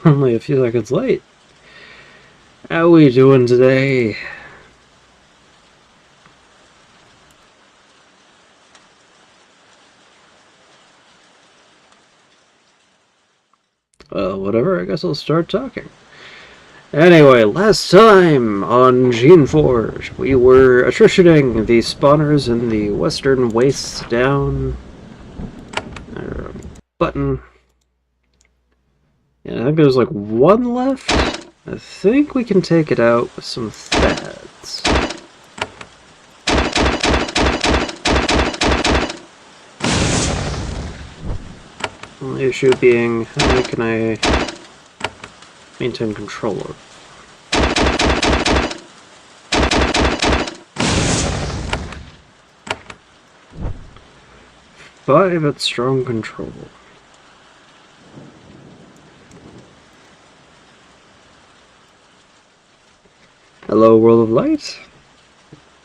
Only a few seconds late. How we doing today? Well, whatever, I guess I'll start talking. Anyway, last time on Geneforge, we were attritioning the spawners in the western wastes down. Button. Yeah, I think there's like one left. I think we can take it out with some fads. The issue being, how can I maintain control of? 5 at strong control. Hello, World of Light.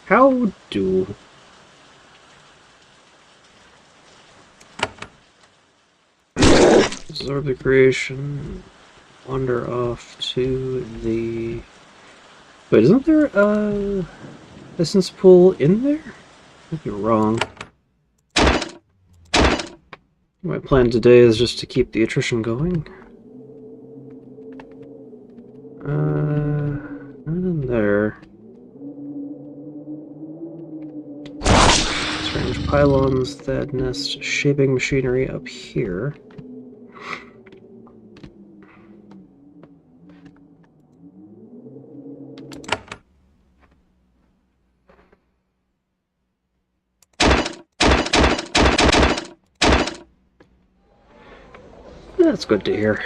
How do? Absorb the creation. Wander off to the... Wait, isn't there a essence pool in there? I might be wrong. My plan today is just to keep the attrition going. Not in there. Strange pylons, that nest, shaping machinery up here. That's good to hear.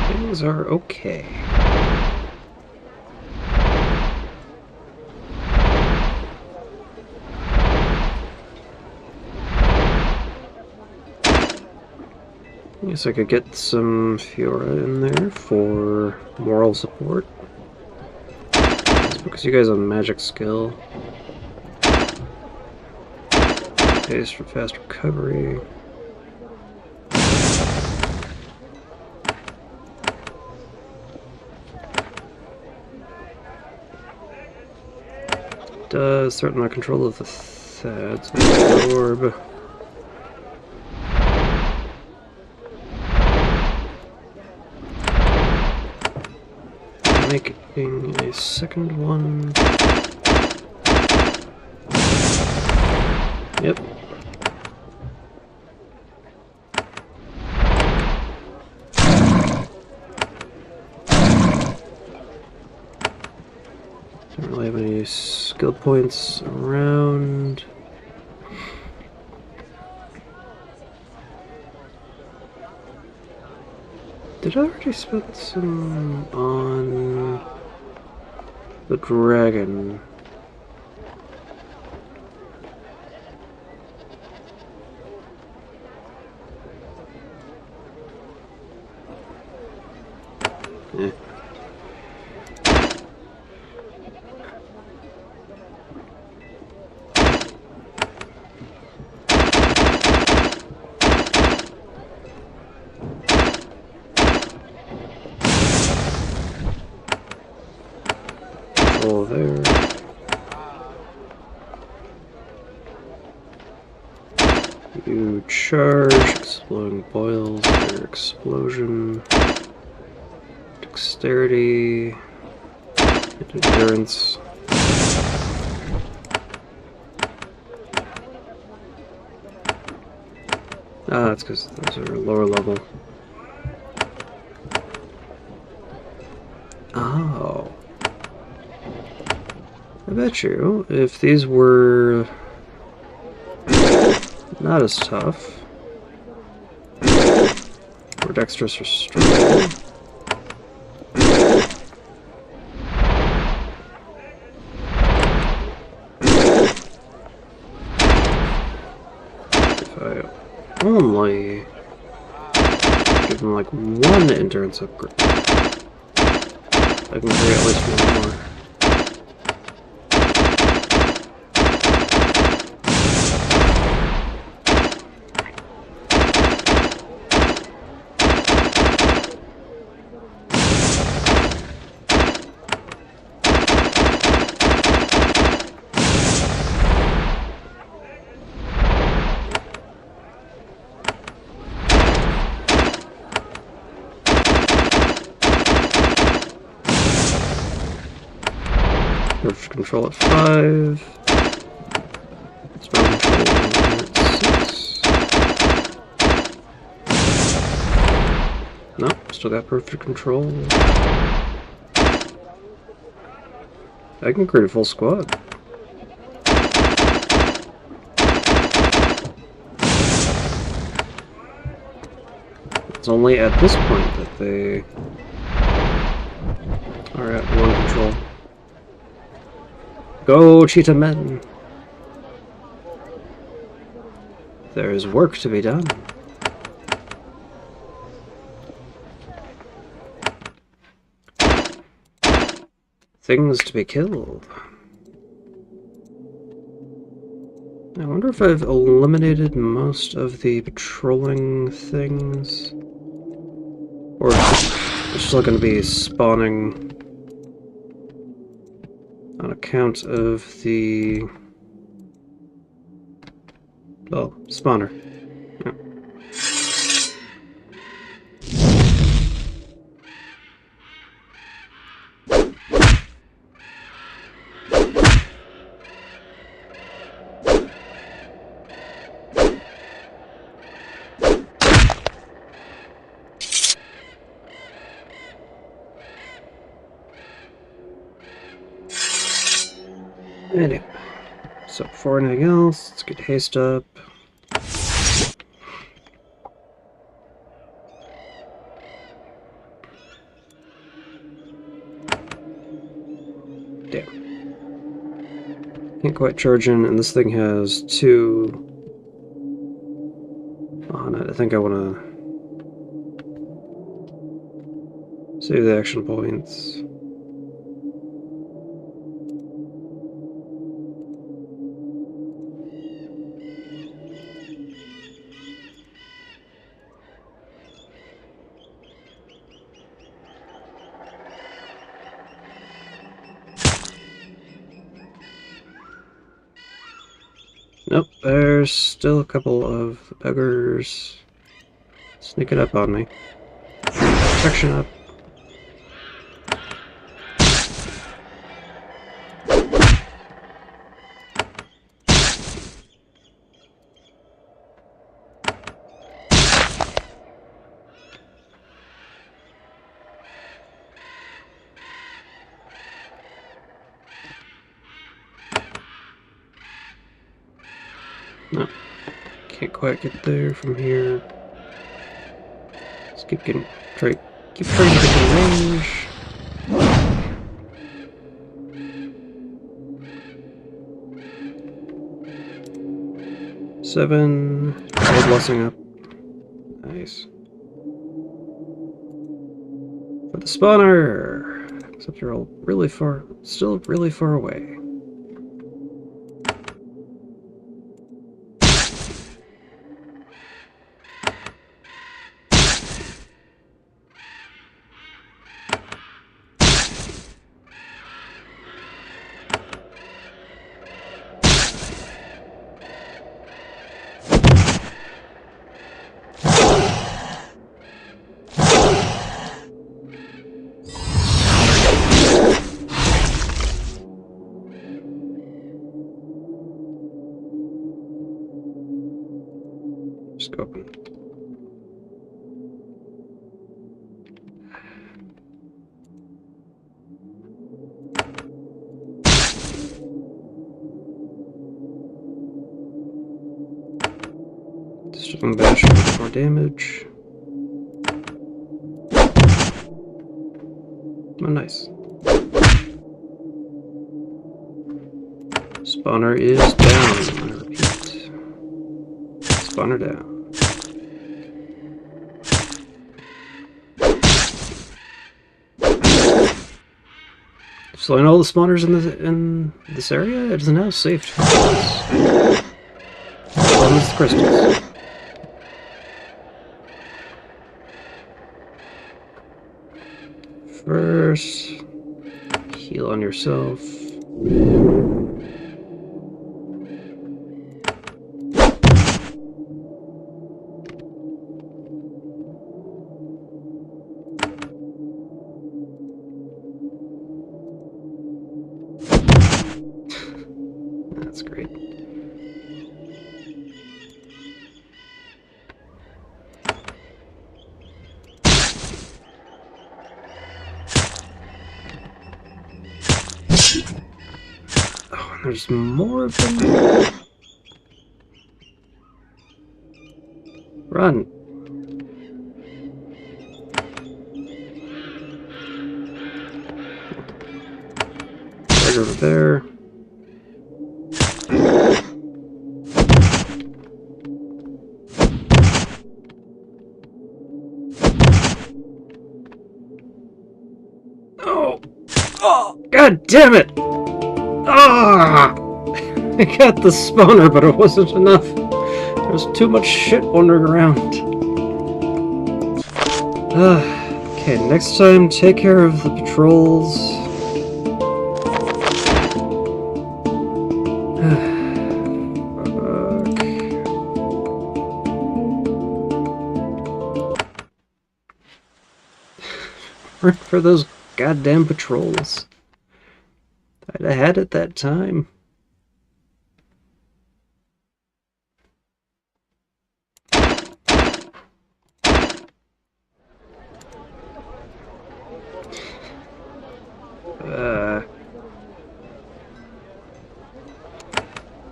Things are okay. I guess I could get some Fiora in there for moral support. It's because you guys have magic skill. Pace for fast recovery. Does threaten my control of the Thads with the orb. Making a second one. Yep. Don't really have any skill points around. Did I already spend some on the dragon? Eh. Control there. You charge, exploding boils, their explosion. Dexterity, endurance. Ah, that's because those are lower level. Oh. I bet you, if these were not as tough, or dexterous or strong, only give them like one endurance upgrade. I can create at least one more. control at 5. Spawner control at 6. Nope, still got perfect control. I can create a full squad. It's only at this point that they are at 1 control. Go, cheetah men! There is work to be done. Things to be killed. I wonder if I've eliminated most of the patrolling things. Or it's still going to be spawning on account of the... well, spawner. Yeah. Anyway, so before anything else, let's get haste up. Damn. Can't quite charge in, and this thing has 2 on it. I think I want to save the action points. Nope, there's still a couple of beggars sneaking up on me. Protection up. No, can't quite get there from here. Let's keep trying to get in range. Seven. Gold blessing up. Nice. For the spawner! Except you're all really far, still really far away. Just go open. Disturbing bash for more damage. Oh, nice. Spawner is down. I repeat. Spawner down. Slowing all the spawners in this area, it is now safe to cross. The crystals. First, heal on yourself. There's more of them. Run. Right over there. Oh! Oh! God damn it! Ah! I got the spawner, but it wasn't enough. There's too much shit wandering around. Okay, next time, take care of the patrols. Fuck. For those goddamn patrols. I'd have had it that time.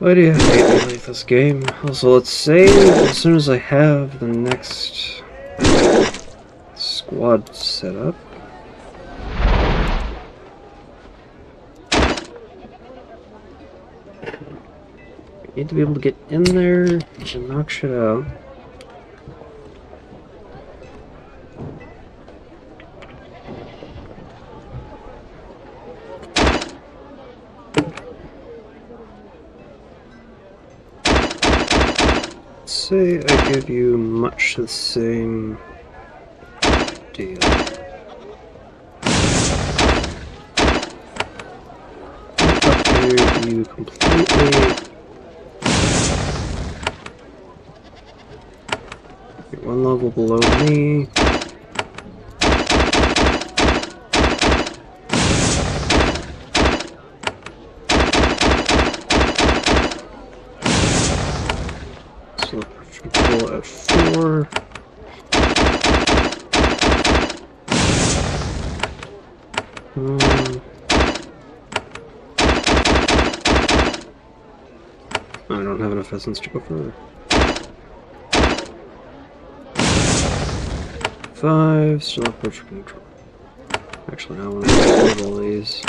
Why do you hate me like this game? Also, let's save as soon as I have the next squad set up. I need to be able to get in there and knock shit out. Say I give you much the same deal. Upgrade you completely. You're one level below me. Control at 4. I don't have enough essence to go further. 5, still have pressure control. Actually, now I want to disable these.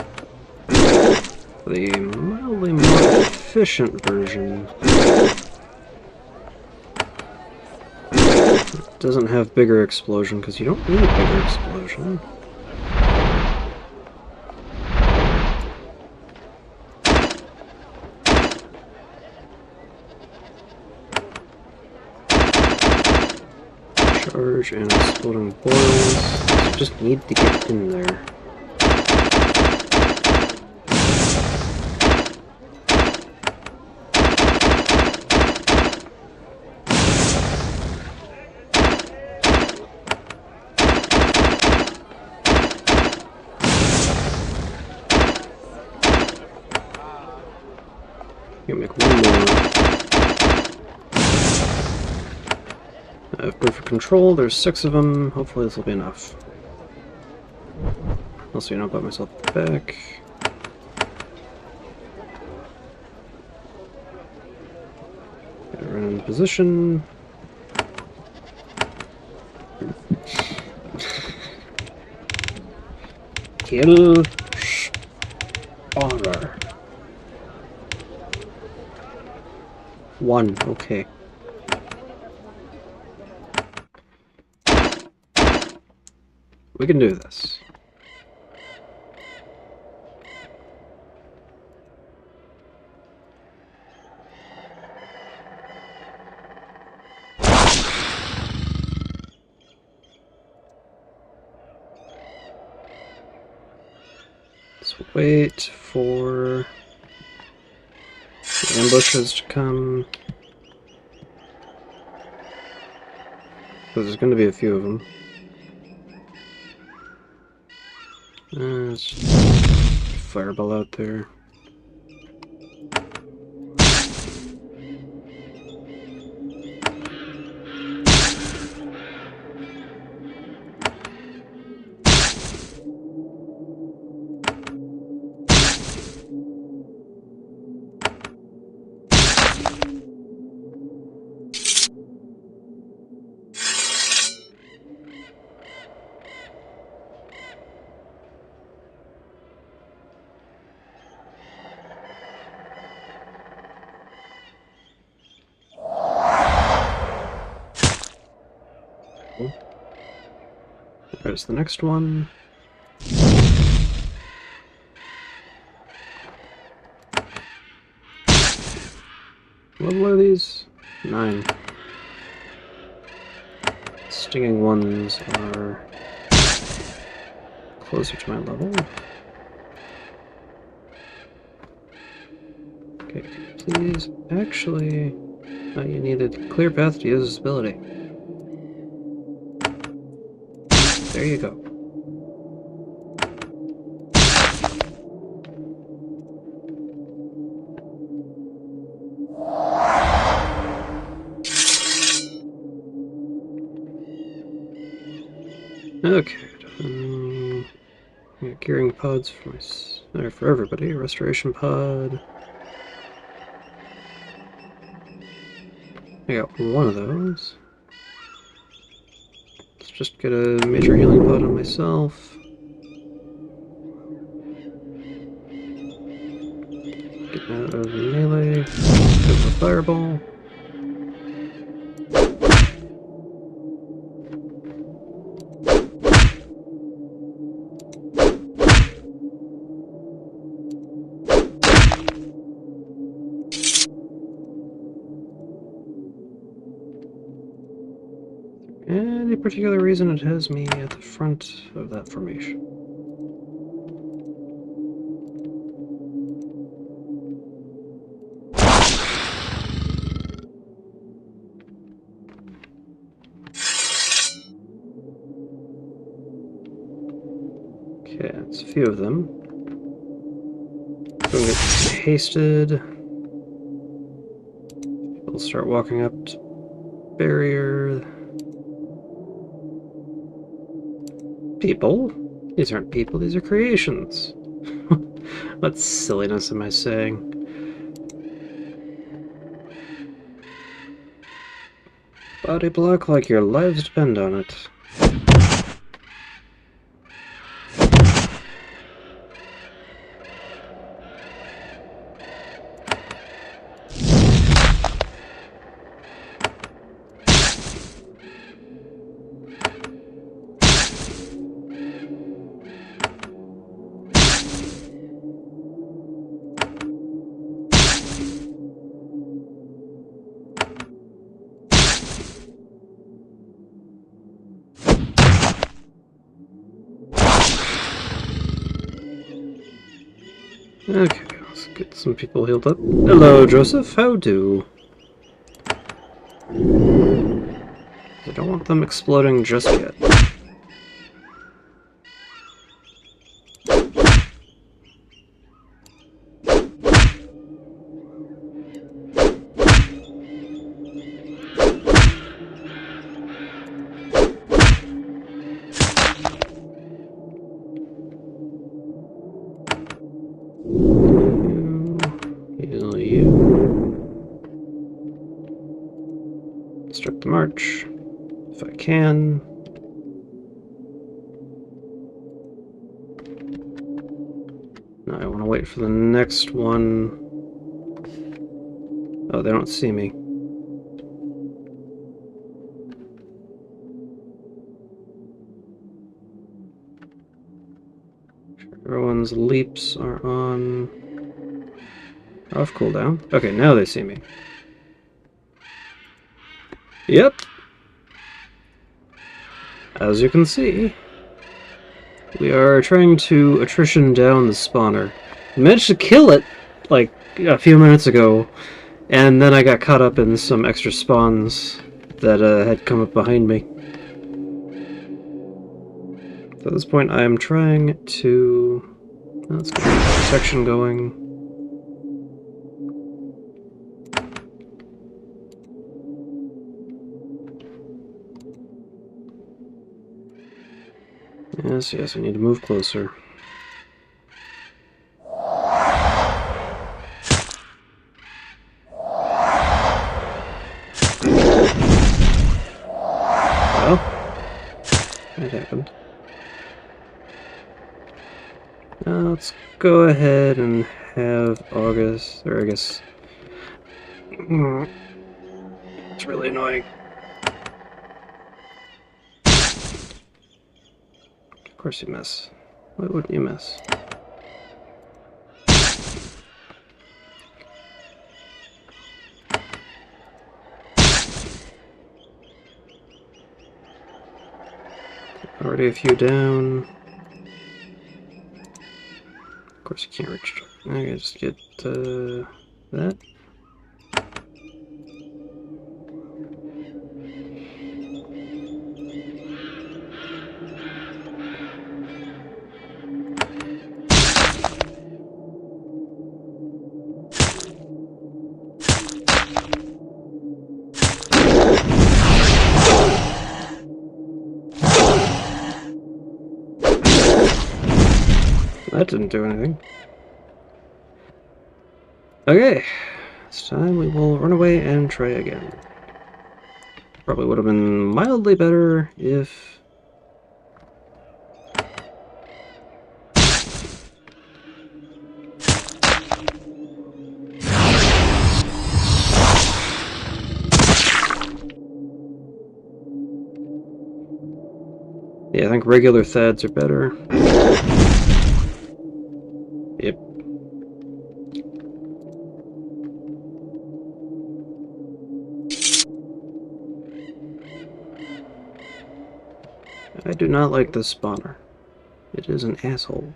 The mildly more efficient version doesn't have bigger explosion, because you don't need a bigger explosion. Charge and exploding boils. You just need to get in there. You make one more. I have perfect control. There's 6 of them. Hopefully this will be enough. Also, you know, put myself at the back. Get run in position. Kill spawner. 1, okay. We can do this. Let's wait for the ambushes to come. There's going to be a few of them. There's a fireball out there. There's the next one. What level are these? 9. Stinging ones are closer to my level. Okay, please. Actually, you need a clear path to use this ability. There you go. Okay. Yeah, gearing pods for for everybody. Restoration pod. I got one of those. Let's just get a major healing pod on myself. Get out of melee. Go for fireball. Any particular reason it has me at the front of that formation? Okay, it's a few of them. Going to get hasted. We'll start walking up to barrier. People? These aren't people, these are creations. What silliness am I saying? Body block like your lives depend on it. Okay, let's get some people healed up. Hello, Joseph. How do? I don't want them exploding just yet. Start the march, if I can. No, I want to wait for the next one. Oh, they don't see me. Everyone's leaps are on off cooldown. Okay, now they see me. Yep. As you can see, we are trying to attrition down the spawner. I managed to kill it, like, a few minutes ago, and then I got caught up in some extra spawns that had come up behind me. So at this point, I am trying to... Let's get protection going. Yes, I need to move closer. Well, that happened. Now let's go ahead and have August, or I guess... It's really annoying. course you miss. Why wouldn't you miss? Already a few down. Of course you can't reach. I can just get that. That didn't do anything. Okay, this time we will run away and try again. Probably would have been mildly better if... Yeah, I think regular Thads are better. Yep. I do not like this spawner. It is an asshole.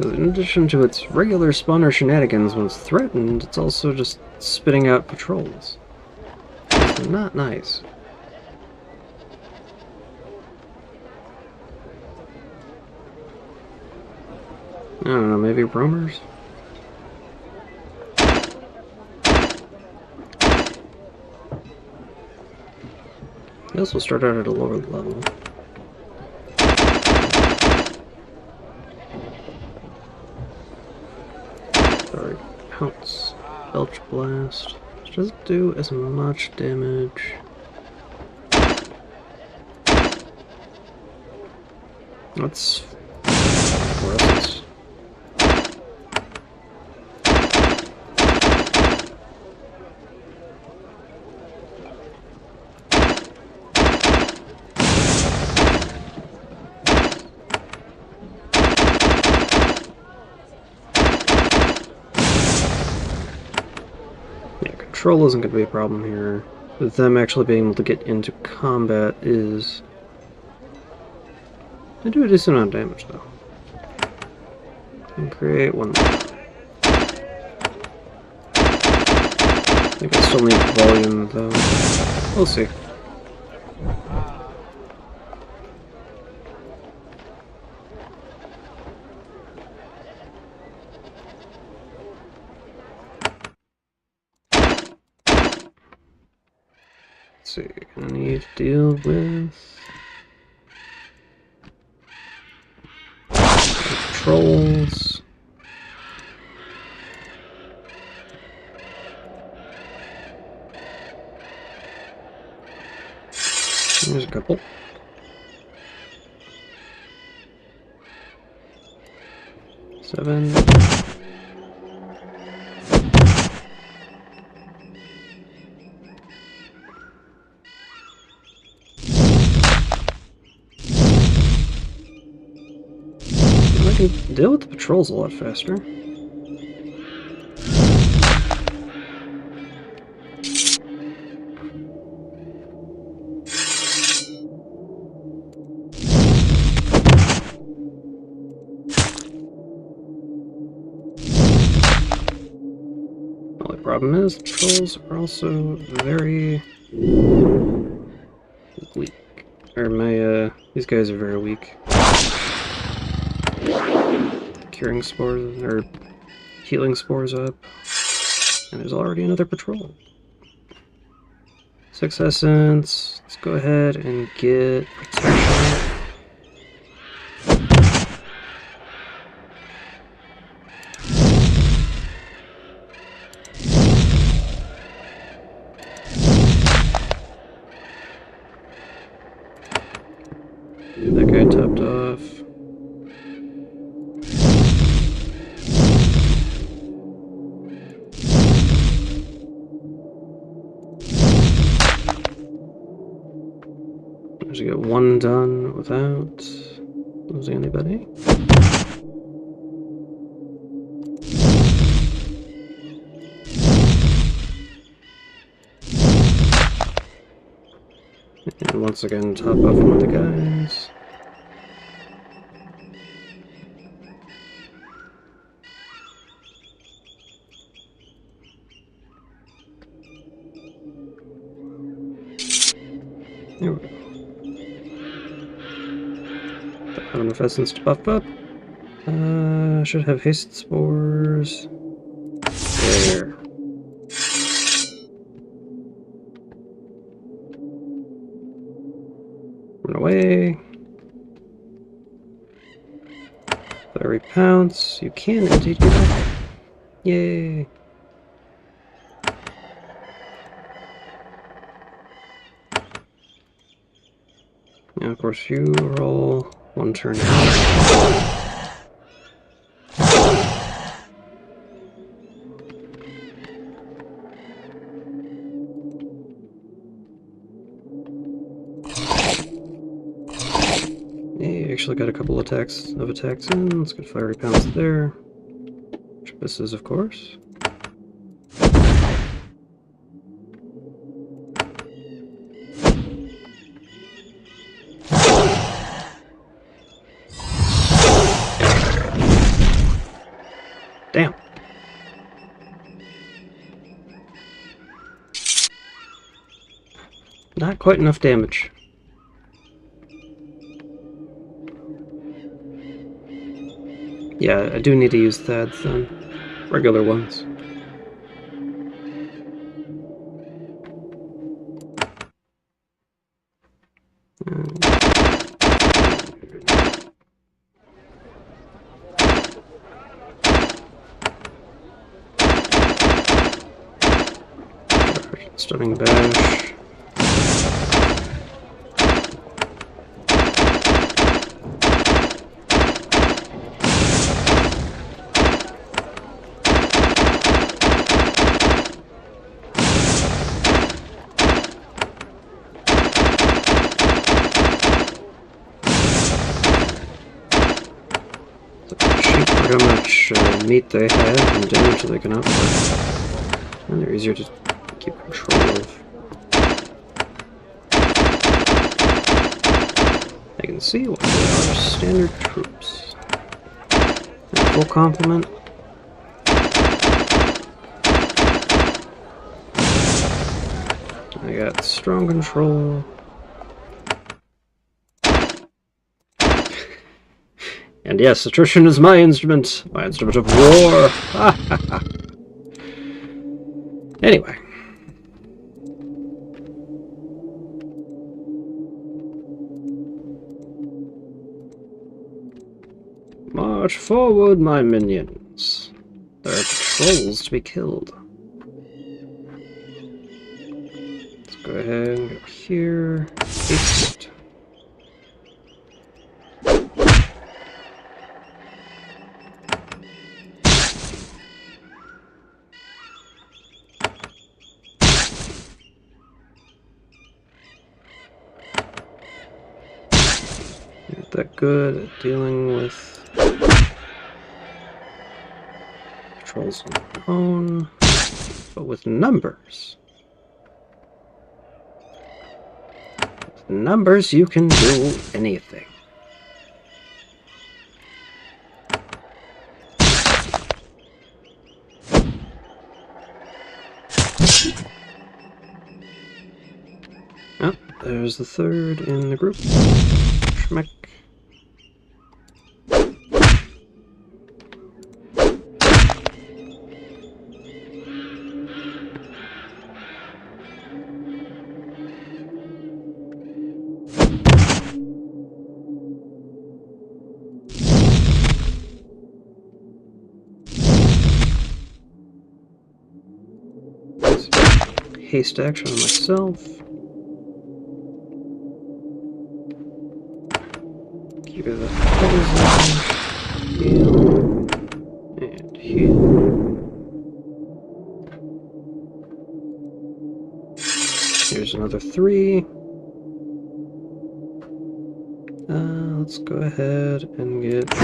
In addition to its regular spawner shenanigans when it's threatened, it's also just spitting out patrols. It's not nice. I don't know, maybe roamers? This will start out at a lower level. Sorry, pounce, belch blast. It doesn't do as much damage. That's fluorescence. Control isn't going to be a problem here. With them actually being able to get into combat is... They do a decent amount of damage, though. And create one more. I think I still need volume, though. We'll see. Let's see, I need to deal with trolls. There's a couple. Seven. I can deal with the patrols a lot faster. Only problem is the patrols are also very weak. Or these guys are very weak. Curing spores, or healing spores up. And there's already another patrol. 6 essence. Let's go ahead and get protection. That guy topped off. Managed to get one done without losing anybody. And once again, top off one of the guys. There we go. Don't have enough essence to buff up. Should have haste spores. There. Run away. Fiery pounce. You can indeed get up. Yay. Now, of course, you are all one turn out. Hey, actually got a couple attacks in. Let's get fiery pounce there. Which this is, of course. Damn. Not quite enough damage. Yeah, I do need to use Thads then. Regular ones. Stunning bash. How much meat they have and damage they can output. And they're easier to keep control of. I can see what they are. Standard troops. Full complement. I got strong control. And yes, attrition is my instrument of war. Anyway. March forward, my minions. There are patrols to be killed. Let's go ahead and go here. Haste. That good at dealing with patrols on their own, but with numbers. With numbers, you can do anything. Oh, there's the third in the group. Schmeck. Haste action on myself. Keep it poison. Heal. And heal. Here's another 3. Let's go ahead and get...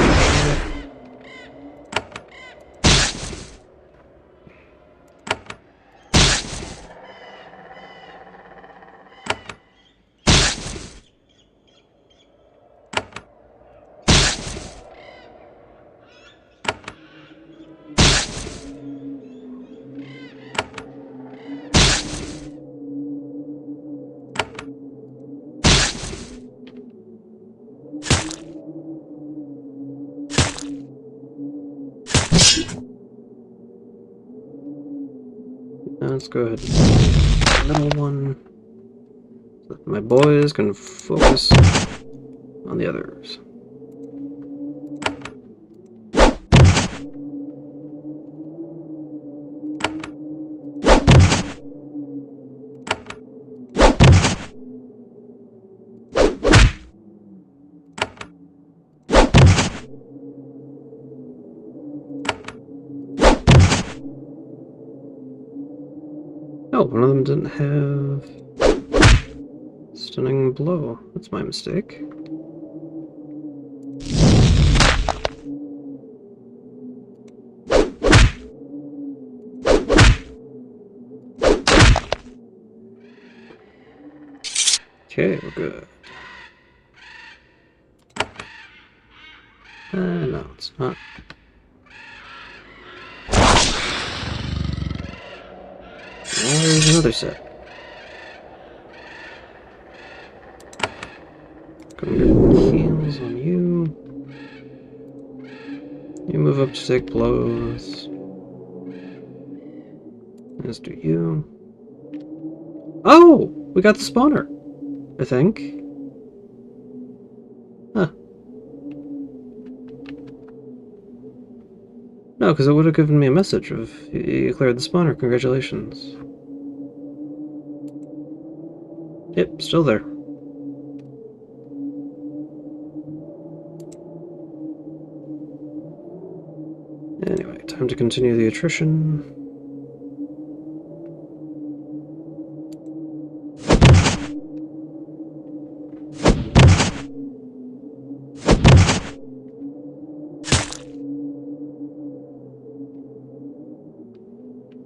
Let's go ahead and do the middle one, so that my boys can focus on the others. Oh, one of them didn't have stunning blow. That's my mistake. Okay, we're good. No, it's not. There's another set. Gonna get heals on you. You move up to take blows. As do you. Oh! We got the spawner, I think. Huh. No, because it would have given me a message of you cleared the spawner. Congratulations. Yep, still there. Anyway, time to continue the attrition.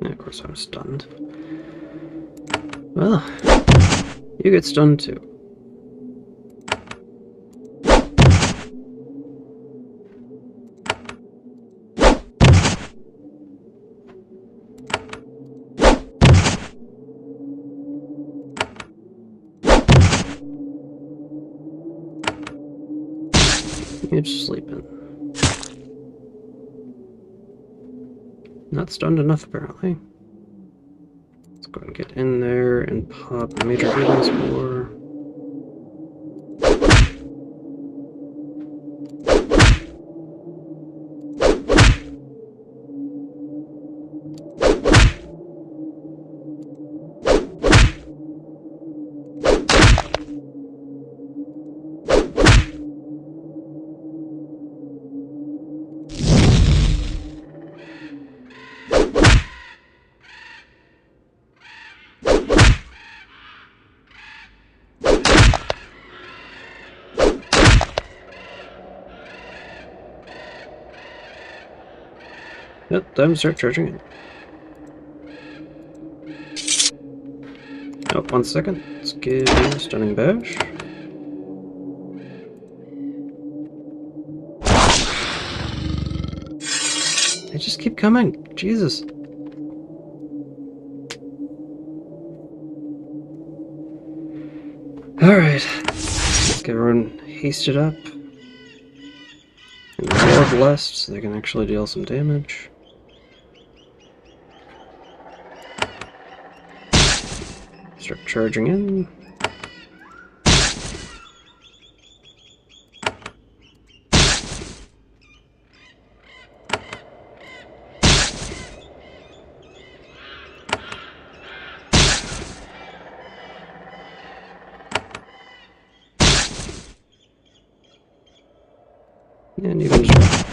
And of course I'm stunned. Well, you get stunned too. You're just sleeping. Not stunned enough, apparently. Let's go and get in there and pop a major healing spore. Yep, time to start charging it. Oh, 1 second. Let's give you a stunning bash. They just keep coming. Jesus. Alright. Let's get everyone hasted up. And healed less, so they can actually deal some damage. Start charging in. And you can just...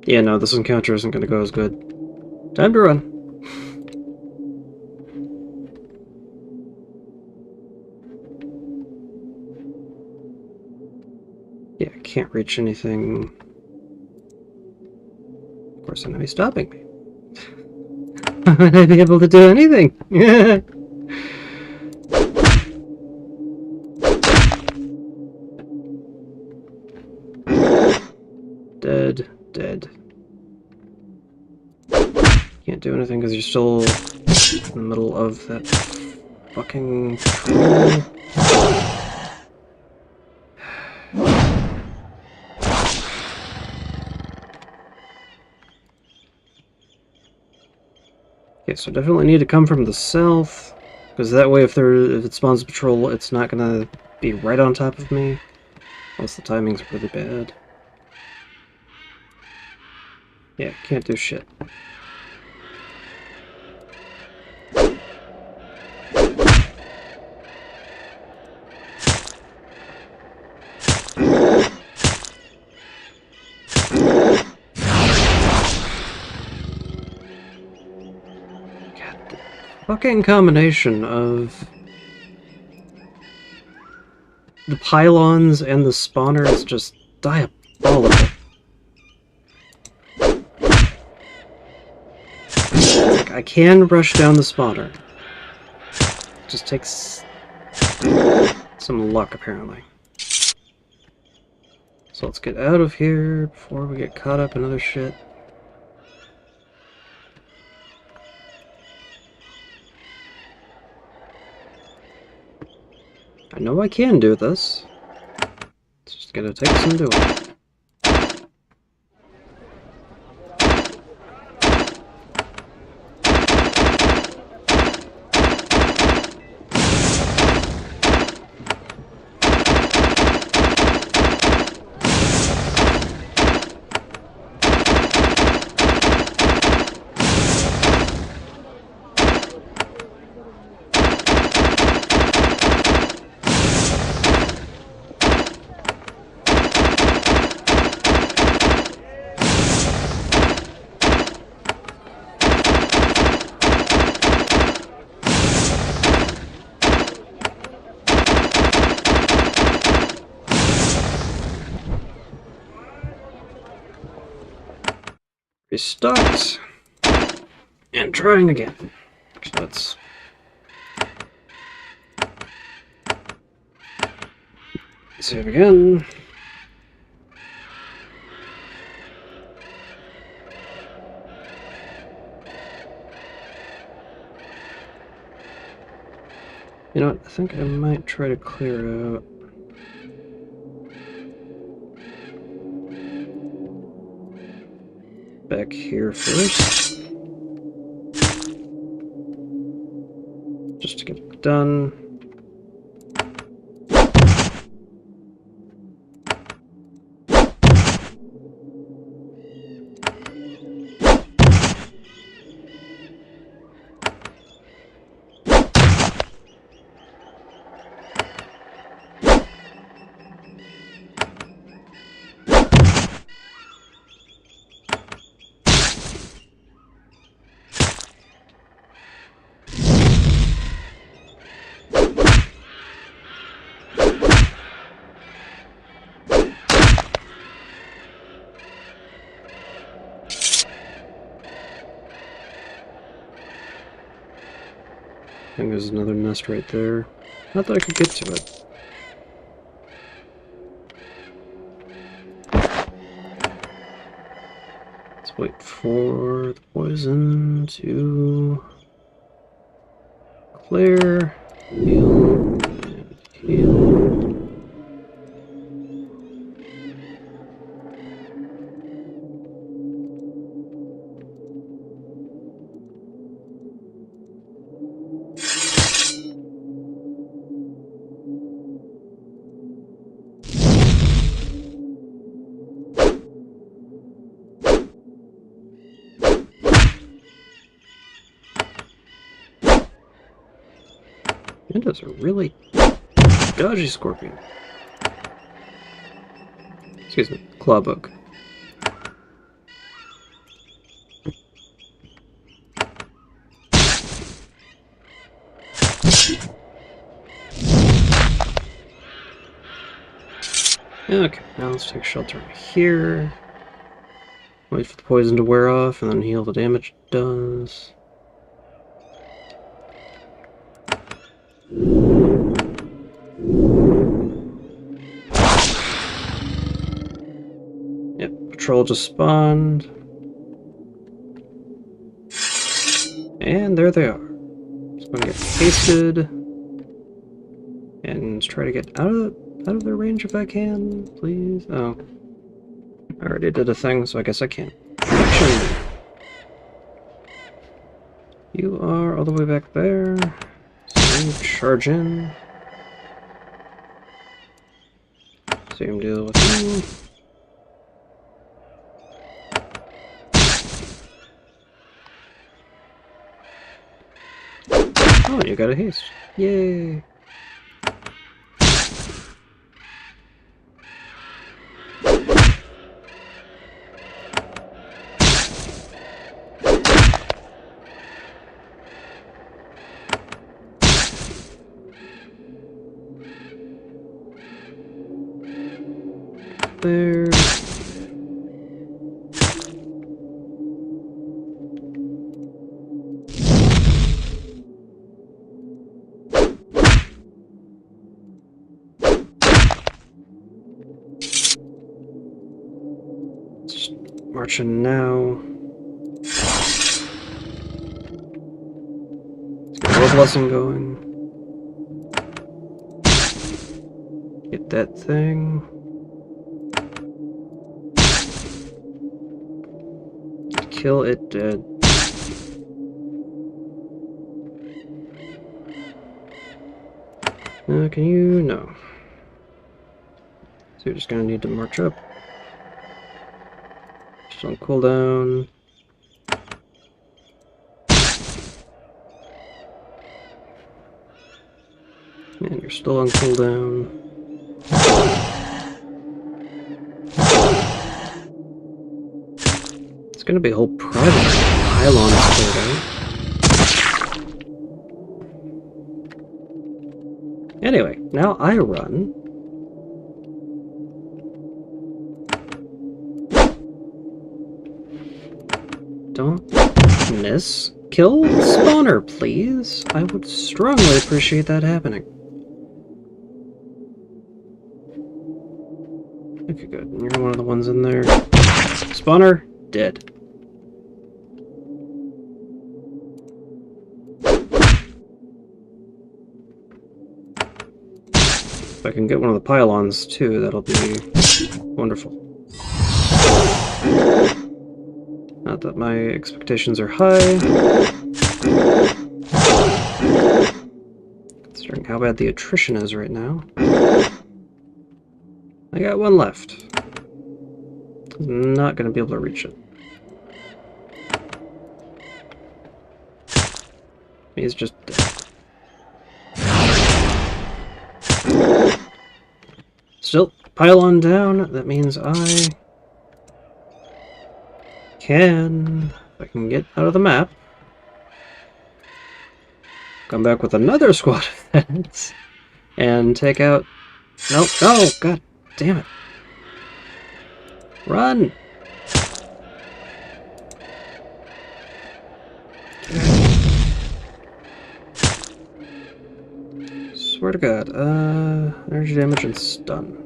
Yeah, no, this encounter isn't going to go as good. Time to run. Yeah, I can't reach anything. Of course, enemy's stopping me. How would I be able to do anything? Dead, dead. Can't do anything because you're still in the middle of that fucking troll. Okay, so definitely need to come from the south, because that way if it spawns a patrol, it's not gonna be right on top of me, unless the timing's really bad. Yeah, can't do shit. Fucking combination of the pylons and the spawner is just diabolical. Like, I can rush down the spawner. It just takes some luck, apparently. So let's get out of here before we get caught up in other shit. I know I can do this. It's just gonna take some doing. Restocked. And trying again. So let's save again. You know what? I think I might try to clear out. Back here first. Just to get it done. I think there's another nest right there. Not that I could get to it. Let's wait for the poison to clear, heal, and heal. It is a really dodgy scorpion. Excuse me, claw bug. Okay, now let's take shelter here. Wait for the poison to wear off and then heal the damage it does. Yep, patrol just spawned. And there they are. Just gonna get hasted. And try to get out of their range if I can, please. Oh. I already did a thing, so I guess I can't. Action! You are all the way back there. So charge in. Same deal with you. Oh, you got a haste. Yay! There. Just marching now. Let's get a blessing going. Get that thing. Kill it dead. Can you? No. So you're just gonna need to march up. Just on cooldown. And you're still on cooldown. It's gonna be a whole private pylon cleared out. Anyway, now I run. Don't miss. Kill the spawner, please. I would strongly appreciate that happening. Okay, good. You're one of the ones in there. Spawner, dead. If I can get one of the pylons too, that'll be wonderful. Not that my expectations are high, considering how bad the attrition is right now. I got one left. I'm not going to be able to reach it. He's just dead. Still, pylon down. That means I can, if I can get out of the map, come back with another squad of heads and take out. Nope. No, god damn it. Run! Swear to god. Energy damage and stun.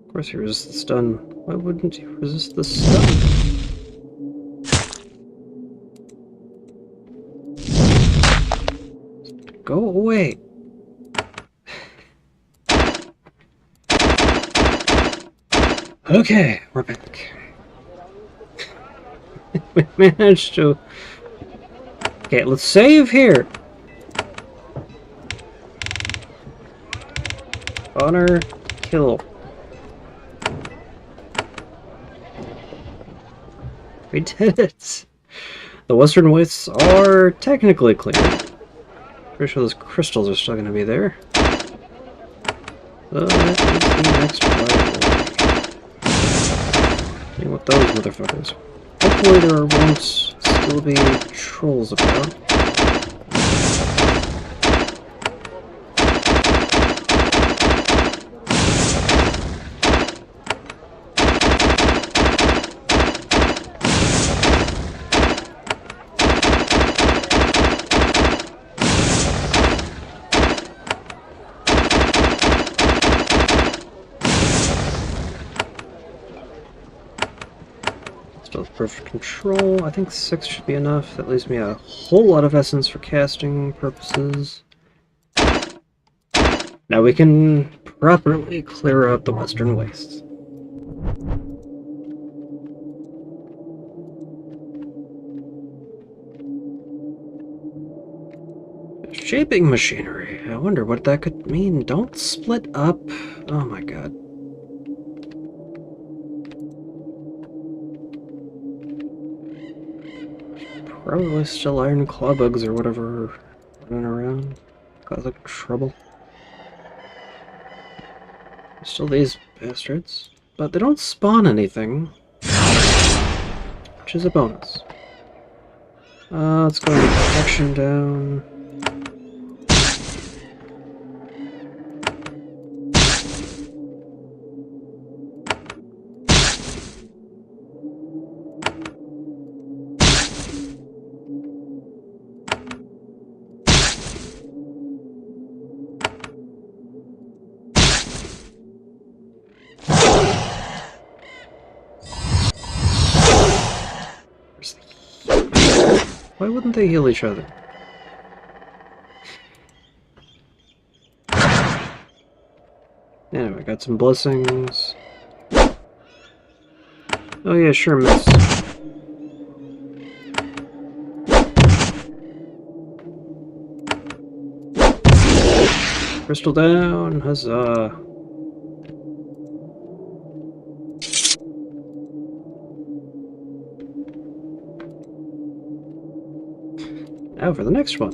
Of course he resists the stun. Why wouldn't he resist the stun? Go away! Okay, we're back. We managed to... Okay, let's save here. Honor, kill. We did it! The western wastes are technically clear. Pretty sure those crystals are still going to be there. So that is the next rival. Dealing with those motherfuckers. Hopefully there won't still be trolls about. Still perfect control. I think 6 should be enough. That leaves me a whole lot of essence for casting purposes. Now we can properly clear out the western wastes. Shaping machinery. I wonder what that could mean. Don't split up. Oh my god. Probably still iron claw bugs or whatever running around, causing trouble. Still these bastards, but they don't spawn anything, which is a bonus. Let's go into protection down. Why wouldn't they heal each other? Anyway, got some blessings. Oh yeah, sure, miss. Crystal down, huzzah. Now for the next one.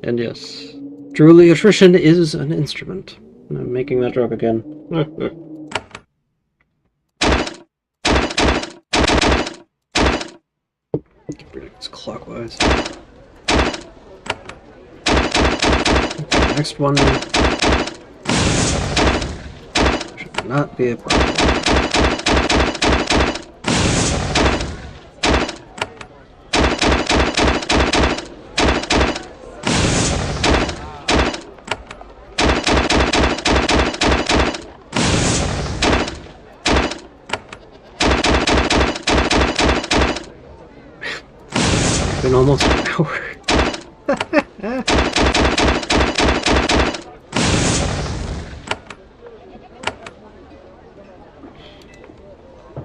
And yes, truly attrition is an instrument. I'm making that joke again. It's clockwise. Okay, next one should not be a problem. Been almost an hour.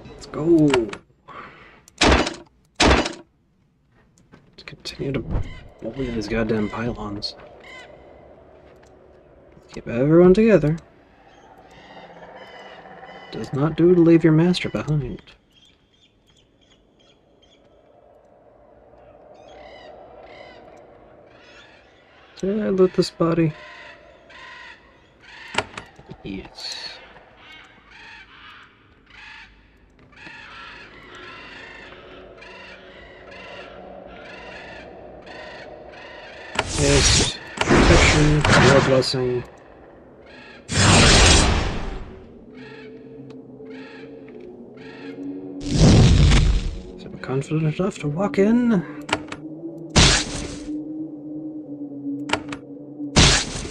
Let's go. Let's continue to bully these goddamn pylons. Keep everyone together. Does not do to leave your master behind. Did I loot this body? Yes. Yes. Protection, more blessing. So I'm confident enough to walk in.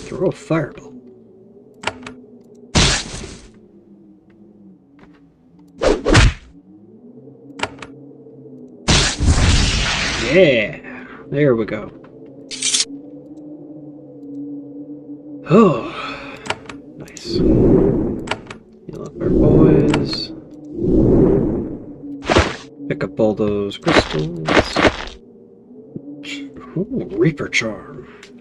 Throw a fireball. Yeah, there we go. Oh, nice. Heal up our boys. Pick up all those crystals. Ooh, Reaper Charm.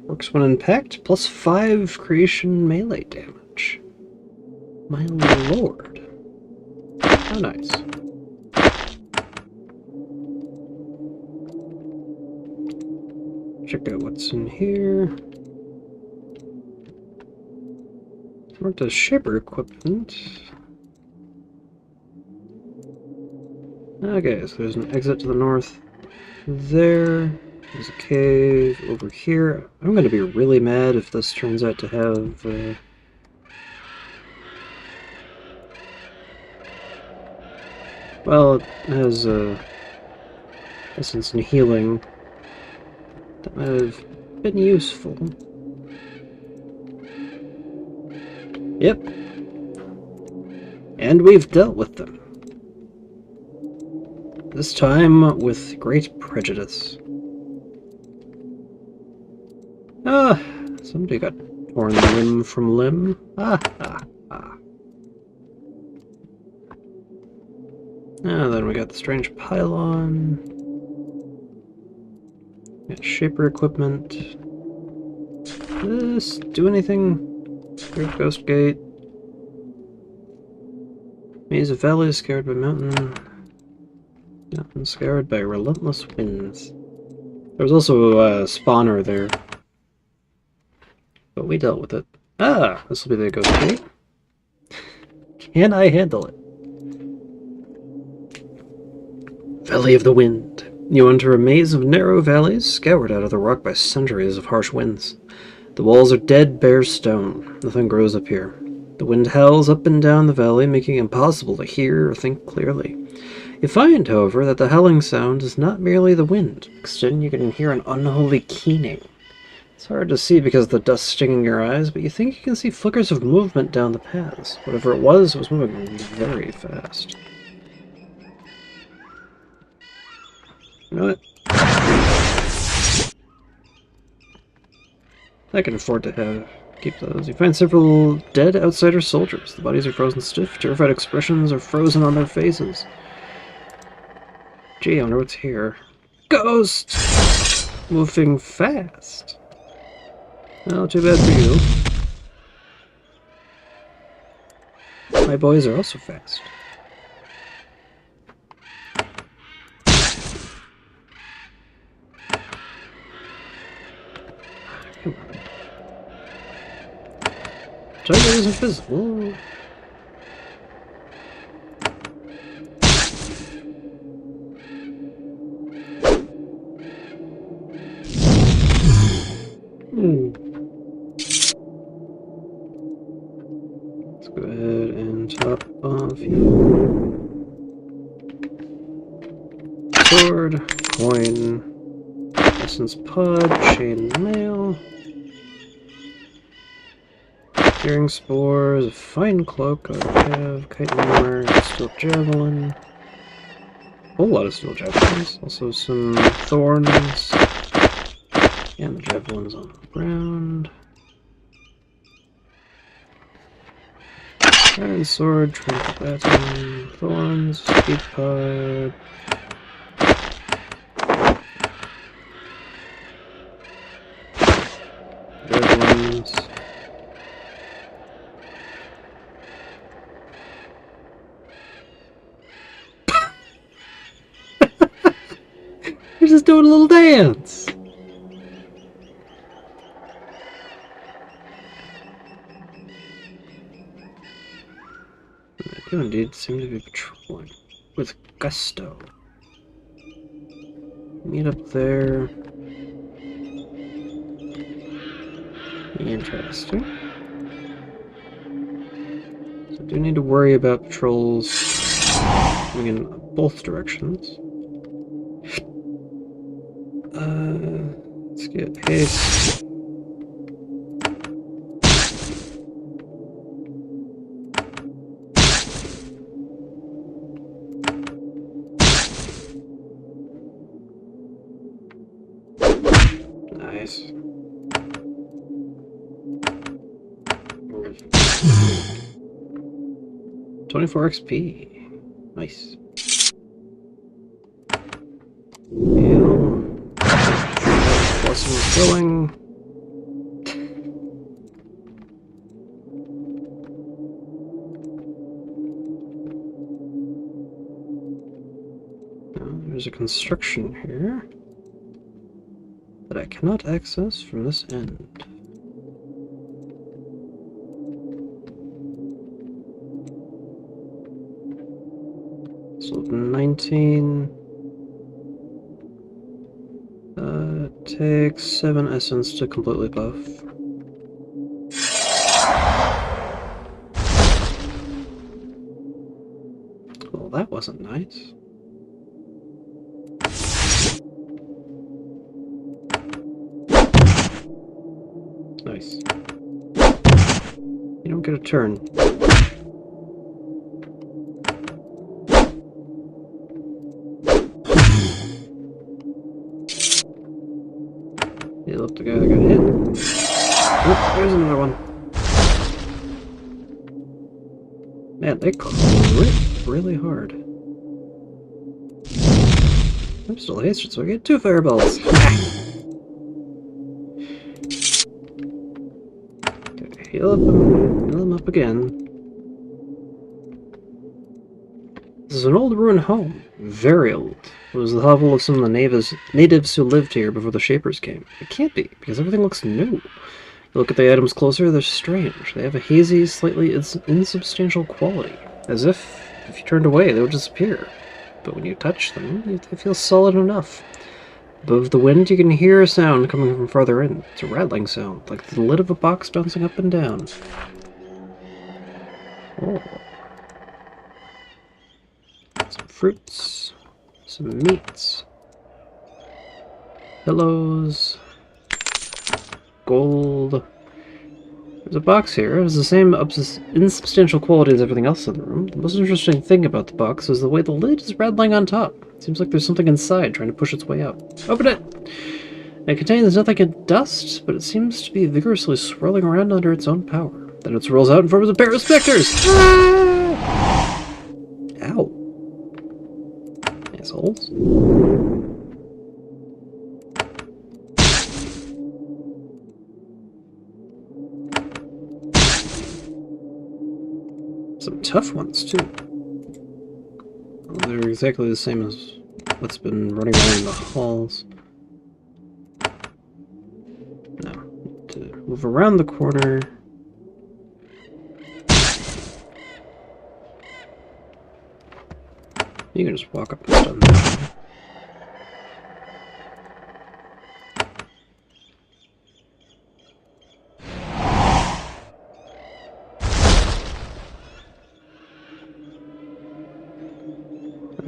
Works when unpacked, plus 5 creation melee damage. My lord. How nice. Check out what's in here. What does Shaper equipment? Okay, so there's an exit to the north there. There's a cave over here. I'm going to be really mad if this turns out to have... well, it has essence and healing. That might have been useful. Yep. And we've dealt with them. This time with great prejudice. Ah, somebody got torn limb from limb. Ah. And then we got the strange pylon. We got Shaper equipment. Does this do anything? Great Ghost Gate. Maze of valleys scoured by mountain. Mountain scoured by relentless winds. There was also a spawner there. But we dealt with it. Ah! This will be the Ghost Gate. Can I handle it? Valley of the Wind. You enter a maze of narrow valleys, scoured out of the rock by centuries of harsh winds. The walls are dead, bare stone. Nothing grows up here. The wind howls up and down the valley, making it impossible to hear or think clearly. You find, however, that the howling sound is not merely the wind. Instead, you can hear an unholy keening. It's hard to see because of the dust stinging your eyes, but you think you can see flickers of movement down the paths. Whatever it was moving very fast. You know what? I can afford to keep those. You find several dead outsider soldiers. The bodies are frozen stiff. Terrified expressions are frozen on their faces. Gee, I wonder what's here. Ghost! Moving fast. Well, too bad for you. My boys are also fast. Come on. Tiger is invisible. Let's go ahead and top off you. Sword, coin, essence pod, chain mail, searing spores, a fine cloak, kite armor, steel javelin, a whole lot of steel javelins, also some thorns, and the javelins on the ground. Iron sword, trample baton, thorns, speed pod. Javelins. You're just doing a little dance. I do indeed seem to be patrolling with gusto. Meet up there. Interesting. So I do need to worry about patrols coming in both directions. Let's get haste. Nice. 24 XP. Nice. Blessings going. There's a construction here that I cannot access from this end. So 19 takes 7 essence to completely buff. Well, that wasn't nice. Nice. You don't get a turn. still the guy that got hit. Oh, there's another one. Man, they crit really hard. I'm still hasted, so I get 2 fireballs. Okay, heal him up again. This is an old ruined home. Very old. It was the hovel of some of the natives who lived here before the Shapers came. It can't be, because everything looks new. You look at the items closer, they're strange. They have a hazy, slightly insubstantial quality. As if you turned away, they would disappear. But when you touch them, they feel solid enough. Above the wind, you can hear a sound coming from farther in. It's a rattling sound, like the lid of a box bouncing up and down. Oh. Some fruits. Some meats. Pillows. Gold. There's a box here. It has the same insubstantial quality as everything else in the room. The most interesting thing about the box is the way the lid is rattling on top. It seems like there's something inside trying to push its way out. Open it! It contains nothing but dust, but it seems to be vigorously swirling around under its own power. Then it swirls out and forms a pair of specters! Ah! Ow. Assholes. Some tough ones, too. Well, they're exactly the same as what's been running around in the halls. No. To move around the corner. You can just walk up and stun that.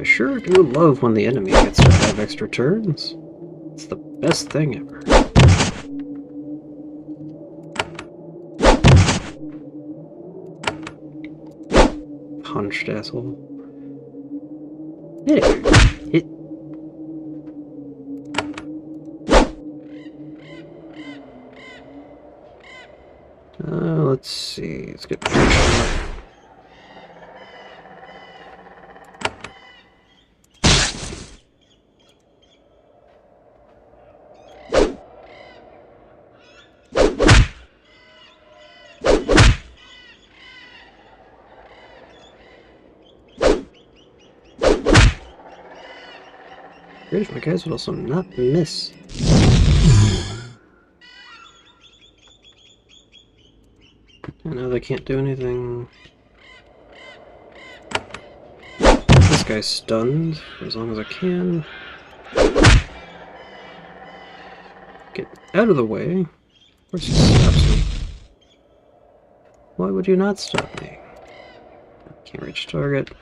I sure do love when the enemy gets to have extra turns. It's the best thing ever. Punched, asshole. Hit it. Hit. Let's see. Let's get punched. Great if my guys would also not miss. I know they can't do anything. This guy's stunned for as long as I can. Get out of the way. Of course he stops me. Why would you not stop me? Can't reach target.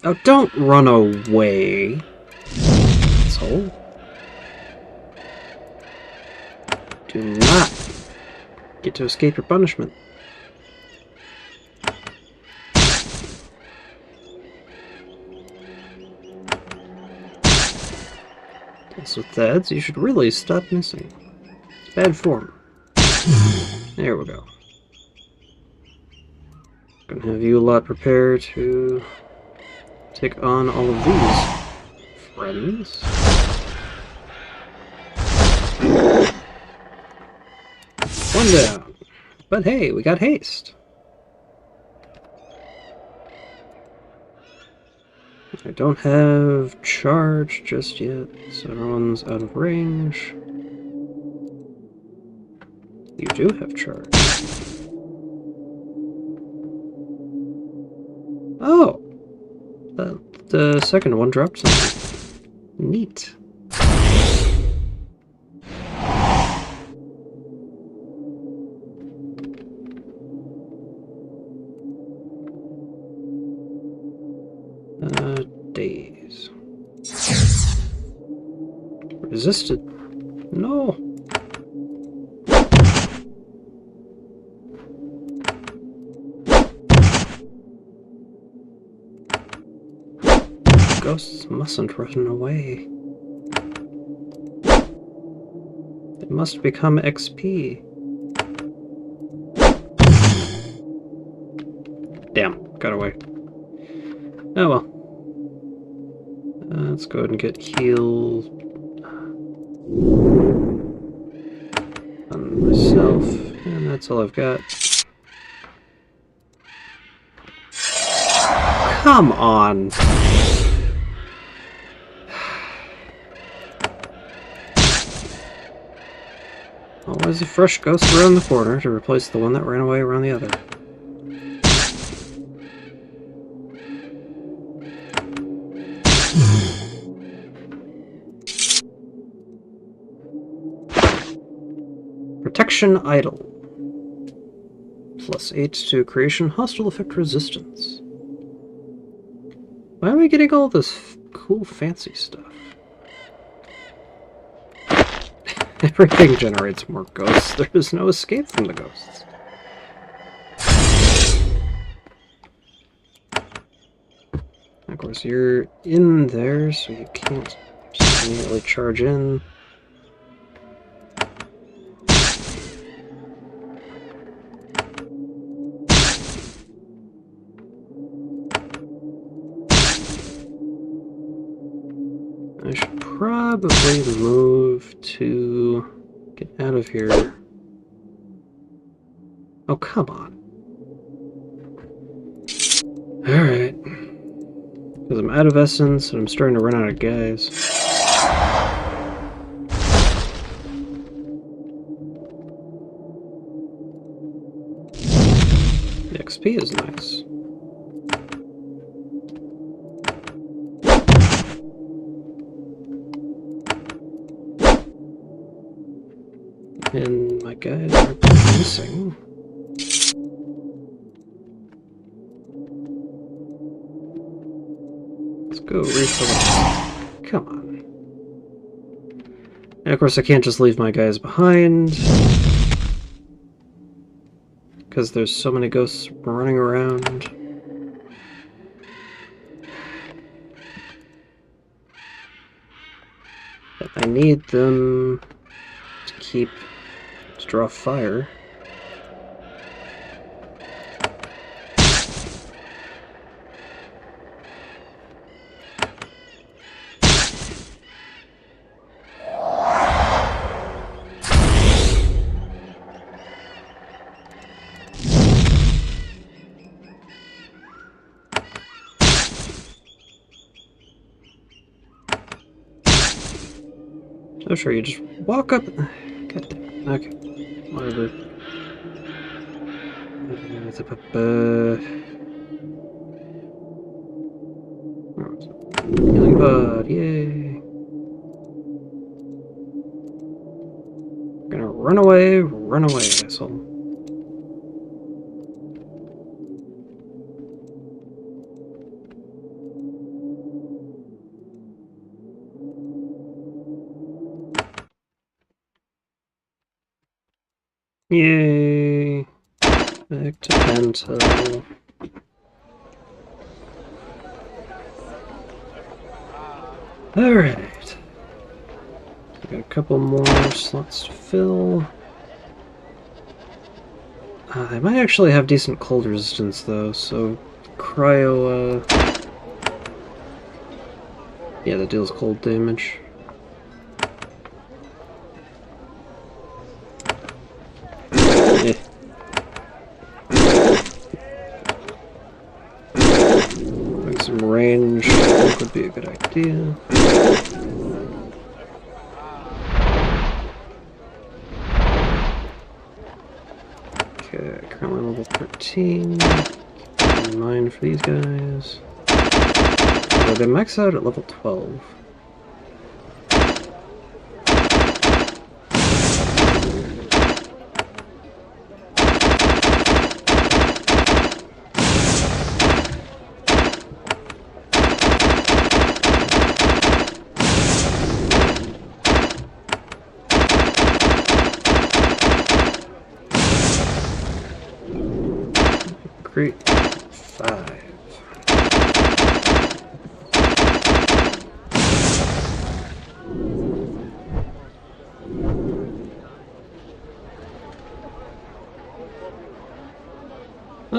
Oh, don't run away. Asshole. Do not get to escape your punishment. As with that, you should really stop missing. Bad form. There we go. Gonna have you lot prepared to take on all of these friends. One down. But hey, we got haste. I don't have charge just yet, so everyone's out of range. You do have charge. Oh! The second one dropped something. Neat. Days. Resisted. No. ghosts mustn't run away. They must become XP. Damn, got away. Oh well. Let's go ahead and get healed on myself, and that's all I've got. Come on! Always a fresh ghost around the corner to replace the one that ran away around the other. Protection Idol. +8 to creation hostile effect resistance. Why am I getting all this cool fancy stuff? Everything generates more ghosts. There is no escape from the ghosts. Of course, you're in there, so you can't just immediately charge in. I should probably move to get out of here. Oh, come on. Alright. Because I'm out of essence and I'm starting to run out of guys. The XP is nice. And my guys are missing. Let's go refill. Come on. And of course I can't just leave my guys behind, because there's so many ghosts running around. But I need them to keep to draw fire. Oh, sure, you just walk up. God damn. Okay, whatever. Healing bud, yay. Gonna run away, asshole. Yay! Back to Pento. Alright. Got a couple more slots to fill. They might actually have decent cold resistance though, so cryo, yeah, that deals cold damage. Some range would be a good idea. Okay, currently level 13. Keep in mind for these guys. Oh, they max out at level 12. Great. 5.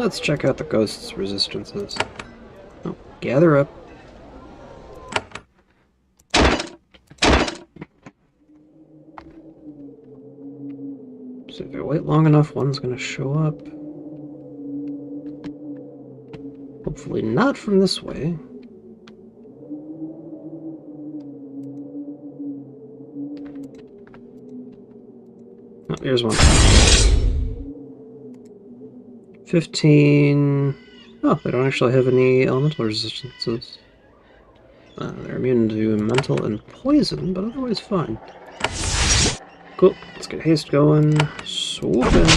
Let's check out the ghost's resistances. Oh, gather up. So if I wait long enough, one's gonna show up. Hopefully not from this way. Oh, here's one. 15... Oh, they don't actually have any elemental resistances. They're immune to mental and poison, but otherwise fine. Cool. Let's get haste going. Swooping.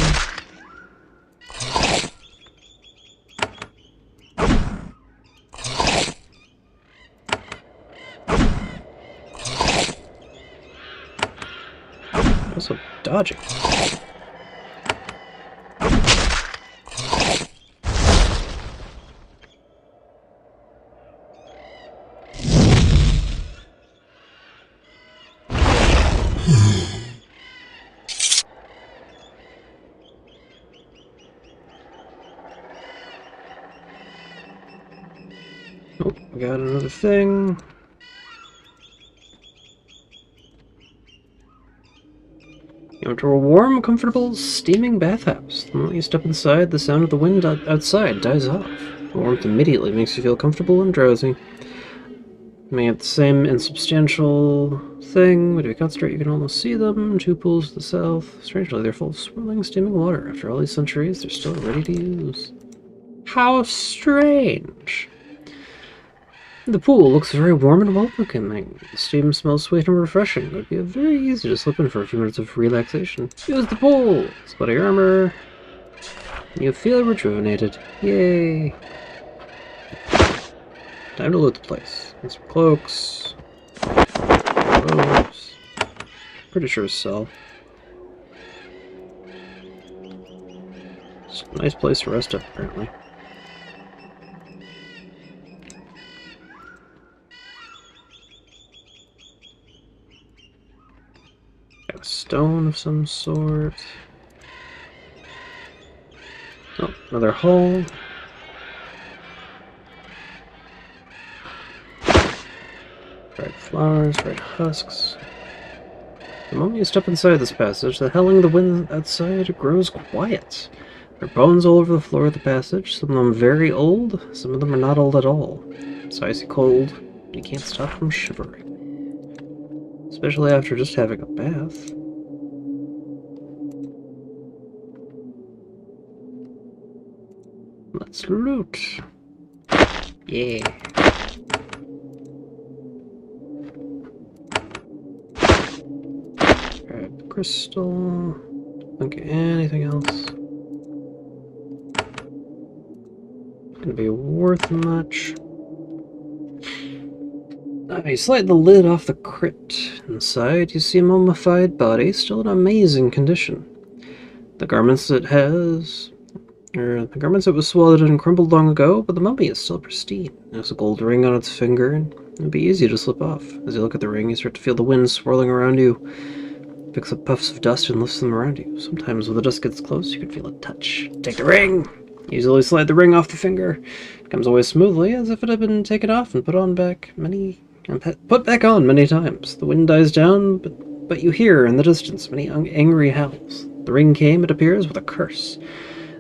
Also dodging. Oh, we got another thing. You enter a warm, comfortable, steaming bathhouse. The moment you step inside, the sound of the wind outside dies off. The warmth immediately makes you feel comfortable and drowsy. May have the same insubstantial thing, but if you concentrate, you can almost see them. 2 pools to the south. Strangely, they're full of swirling, steaming water. After all these centuries, they're still ready to use. How strange! The pool looks very warm and welcoming. The steam smells sweet and refreshing. It would be very easy to slip in for a few minutes of relaxation. Use the pool! Sweaty your armor. You feel rejuvenated. Yay! Time to loot the place. Get some cloaks. Robes. Pretty sure it's sell. It's a nice place to rest up, apparently. Got a stone of some sort. Oh, another hole. Dried flowers, dried husks. The moment you step inside this passage, the howling of the wind outside grows quiet. There are bones all over the floor of the passage, some of them very old, some of them are not old at all. It's icy cold, you can't stop from shivering. Especially after just having a bath. Let's loot. Yeah. Grab the crystal. Don't get anything else. Gonna be worth much. You slide the lid off the crypt. Inside, you see a mummified body, still in amazing condition. The garments it was swallowed and crumbled long ago, but the mummy is still pristine. There's a gold ring on its finger, and it'd be easy to slip off. As you look at the ring, you start to feel the wind swirling around you. It picks up puffs of dust and lifts them around you. Sometimes when the dust gets close, you can feel a touch. Take the ring! Easily slide the ring off the finger. It comes away smoothly, as if it had been taken off and put back on many times. The wind dies down, but you hear in the distance many angry howls. The ring came, it appears, with a curse.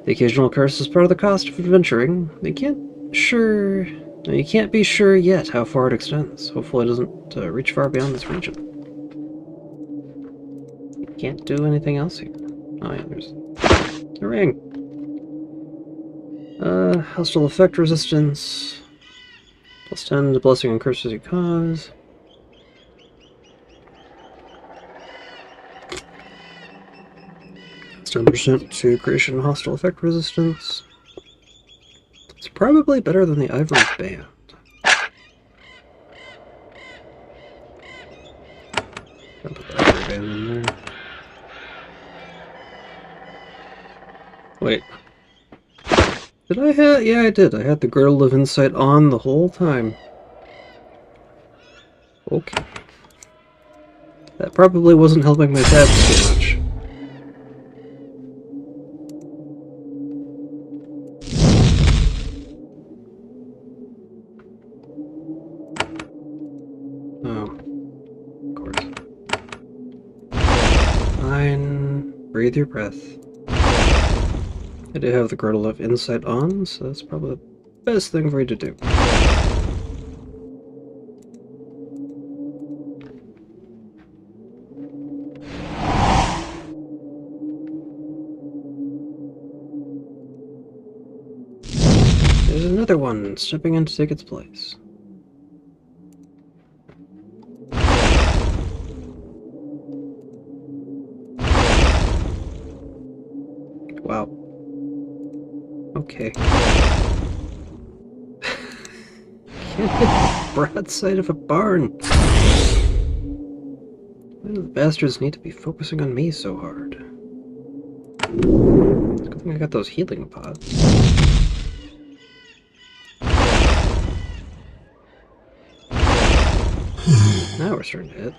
The occasional curse is part of the cost of adventuring. You can't be sure yet how far it extends. Hopefully it doesn't reach far beyond this region. You can't do anything else here. Oh yeah, there's the ring. Hostile effect resistance. +10 to blessing and curses you cause. It's 10% to creation and hostile effect resistance. It's probably better than the Ivory Band. I'll put the Ivory Band in there. Wait. Did I have... Yeah, I did. I had the Girdle of Insight on the whole time. Okay. That probably wasn't helping my tabs too much. breathe your breath. I do have the Girdle of Insight on, so that's probably the best thing for you to do. There's another one stepping in to take its place. Wow. Okay. Can't hit the broadside of a barn. Why do the bastards need to be focusing on me so hard? Good thing I got those healing pods. Now we're starting to hit.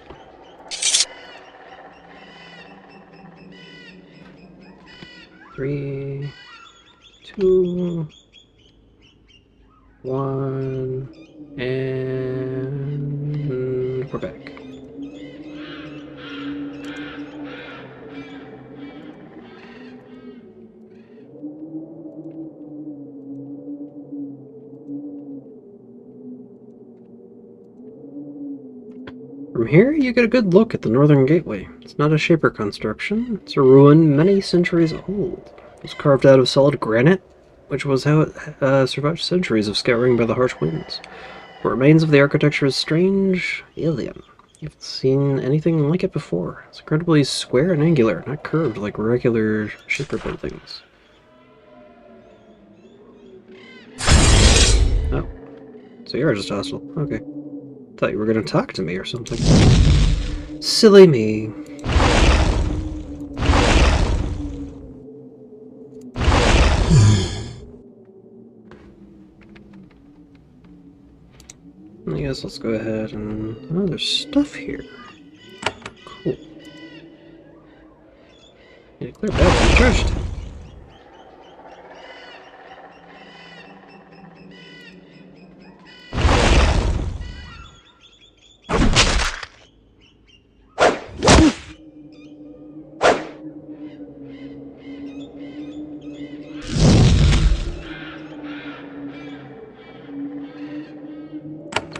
Three, two, one, and we're back. From here, you get a good look at the northern gateway. It's not a Shaper construction. It's a ruin many centuries old. It was carved out of solid granite, which was how it survived centuries of scouring by the harsh winds. What remains of the architecture is strange, alien. You haven't seen anything like it before. It's incredibly square and angular, not curved like regular Shaper buildings. Oh. So you're just hostile. Okay. Thought you were gonna talk to me or something. Silly me. I guess let's go ahead and... Oh, there's stuff here. Cool. Need to clear path from trash tank.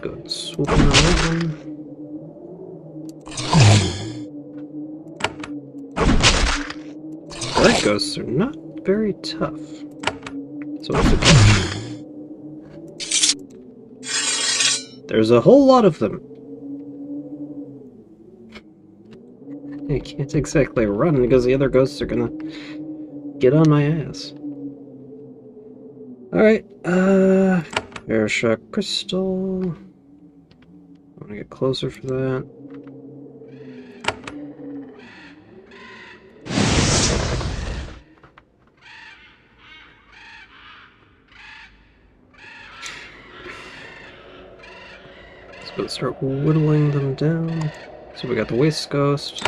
Go and swoop on that one. Guard ghosts are not very tough. So what's the catch? There's a whole lot of them. I can't exactly run because the other ghosts are gonna get on my ass. Alright, Air Shock Crystal. I want to get closer for that. Let's go start whittling them down. So we got the Waste Ghost.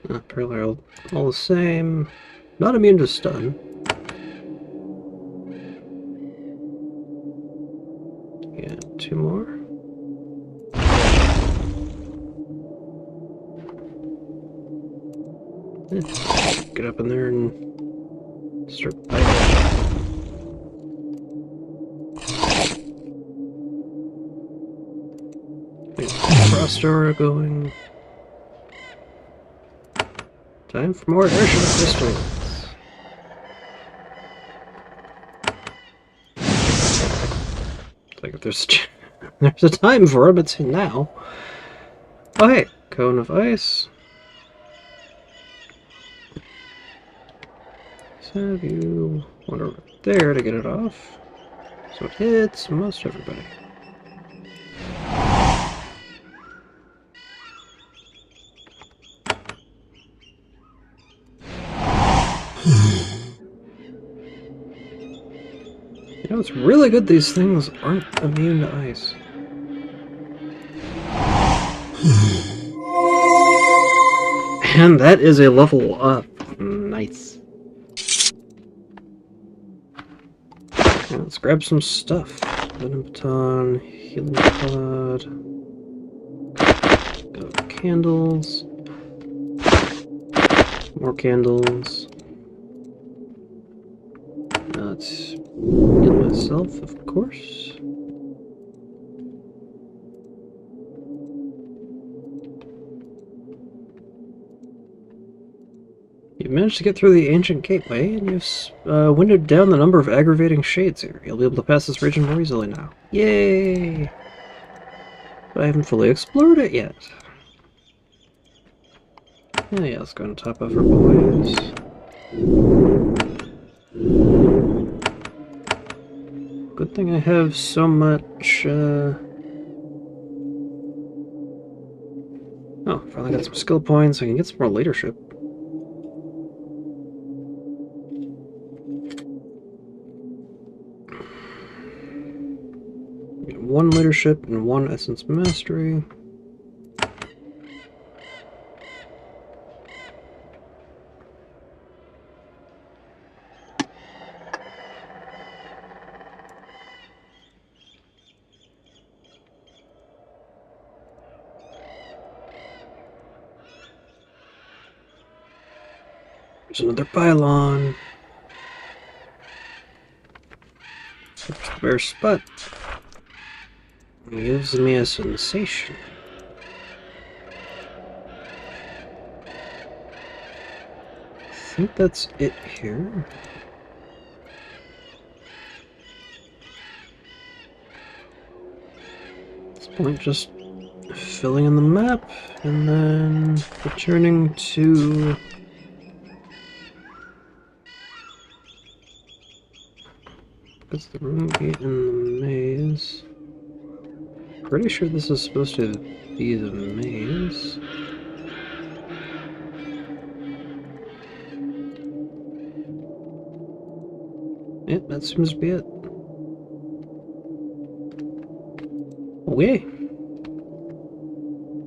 Apparently all the same. Not immune to stun. Yeah, two more. Get up in there and start biting. Frost Aura going. Time for more Air Shock Crystals. Like if there's a time for them, it's now. Oh hey, Cone of Ice. So have you water over there to get it off. So it hits most everybody. You know, it's really good these things aren't immune to ice. And that is a level up. Nice. Yeah, let's grab some stuff. Venom Baton, Healing Pod. Okay. candles. More candles. Let's heal myself, of course. You've managed to get through the ancient gateway, and you've winded down the number of aggravating shades here. You'll be able to pass this region more easily now. Yay! But I haven't fully explored it yet. Yeah, let's go and top off our boys. Good thing I have so much, Oh, finally got some skill points. I can get some more leadership. Get 1 leadership and 1 essence mastery. There's another pylon. There's the bare spot. It gives me a sensation. I think that's it here. At this point, just filling in the map and then returning to what's the room gate in the maze? Pretty sure this is supposed to be the maze. Yep, that seems to be it. Okay.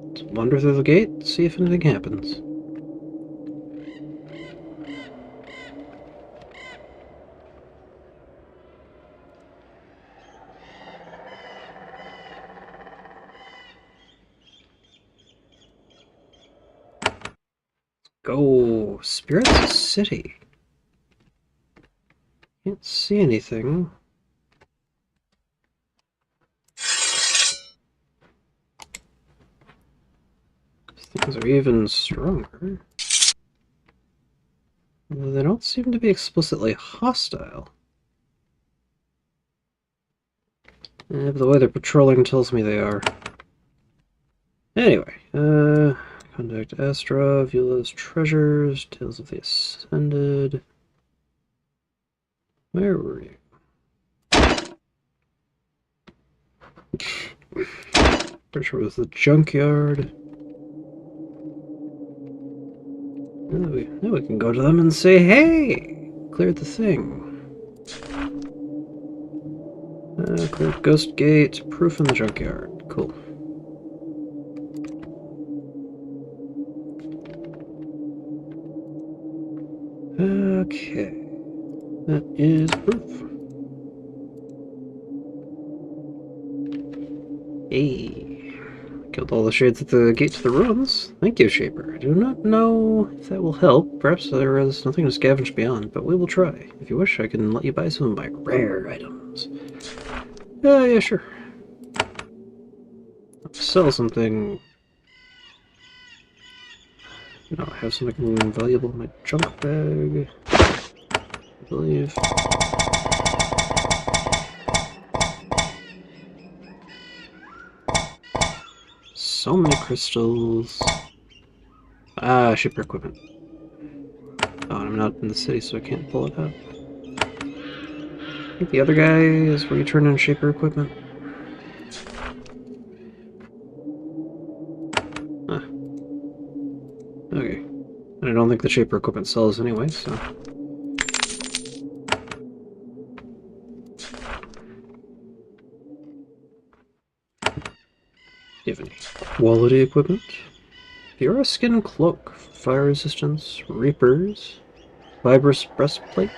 Let's wander through the gate, see if anything happens. Go! Spirit's City. Can't see anything. Things are even stronger. Although they don't seem to be explicitly hostile. But the way they're patrolling tells me they are. Anyway, contact Astra, Viola's treasures, Tales of the Ascended. Where were you? Pretty sure it was the junkyard. Now we can go to them and say, hey! Cleared the thing. Cleared Ghost Gate, proof in the junkyard. Cool. Okay. That is proof. Hey. Killed all the shades at the gate to the ruins. Thank you, Shaper. I do not know if that will help. Perhaps there is nothing to scavenge beyond, but we will try. If you wish, I can let you buy some of my rare items. Yeah, sure. Sell something. No, I have something valuable in my junk bag. I believe. So many crystals. Ah, shipper equipment. Oh, and I'm not in the city, so I can't pull it up. I think the other guy is where you turn on shaper equipment. Huh. Okay. And I don't think the shaper equipment sells anyway, so... Do you have any quality equipment? Fiora skin cloak, fire resistance, reapers, fibrous breastplate.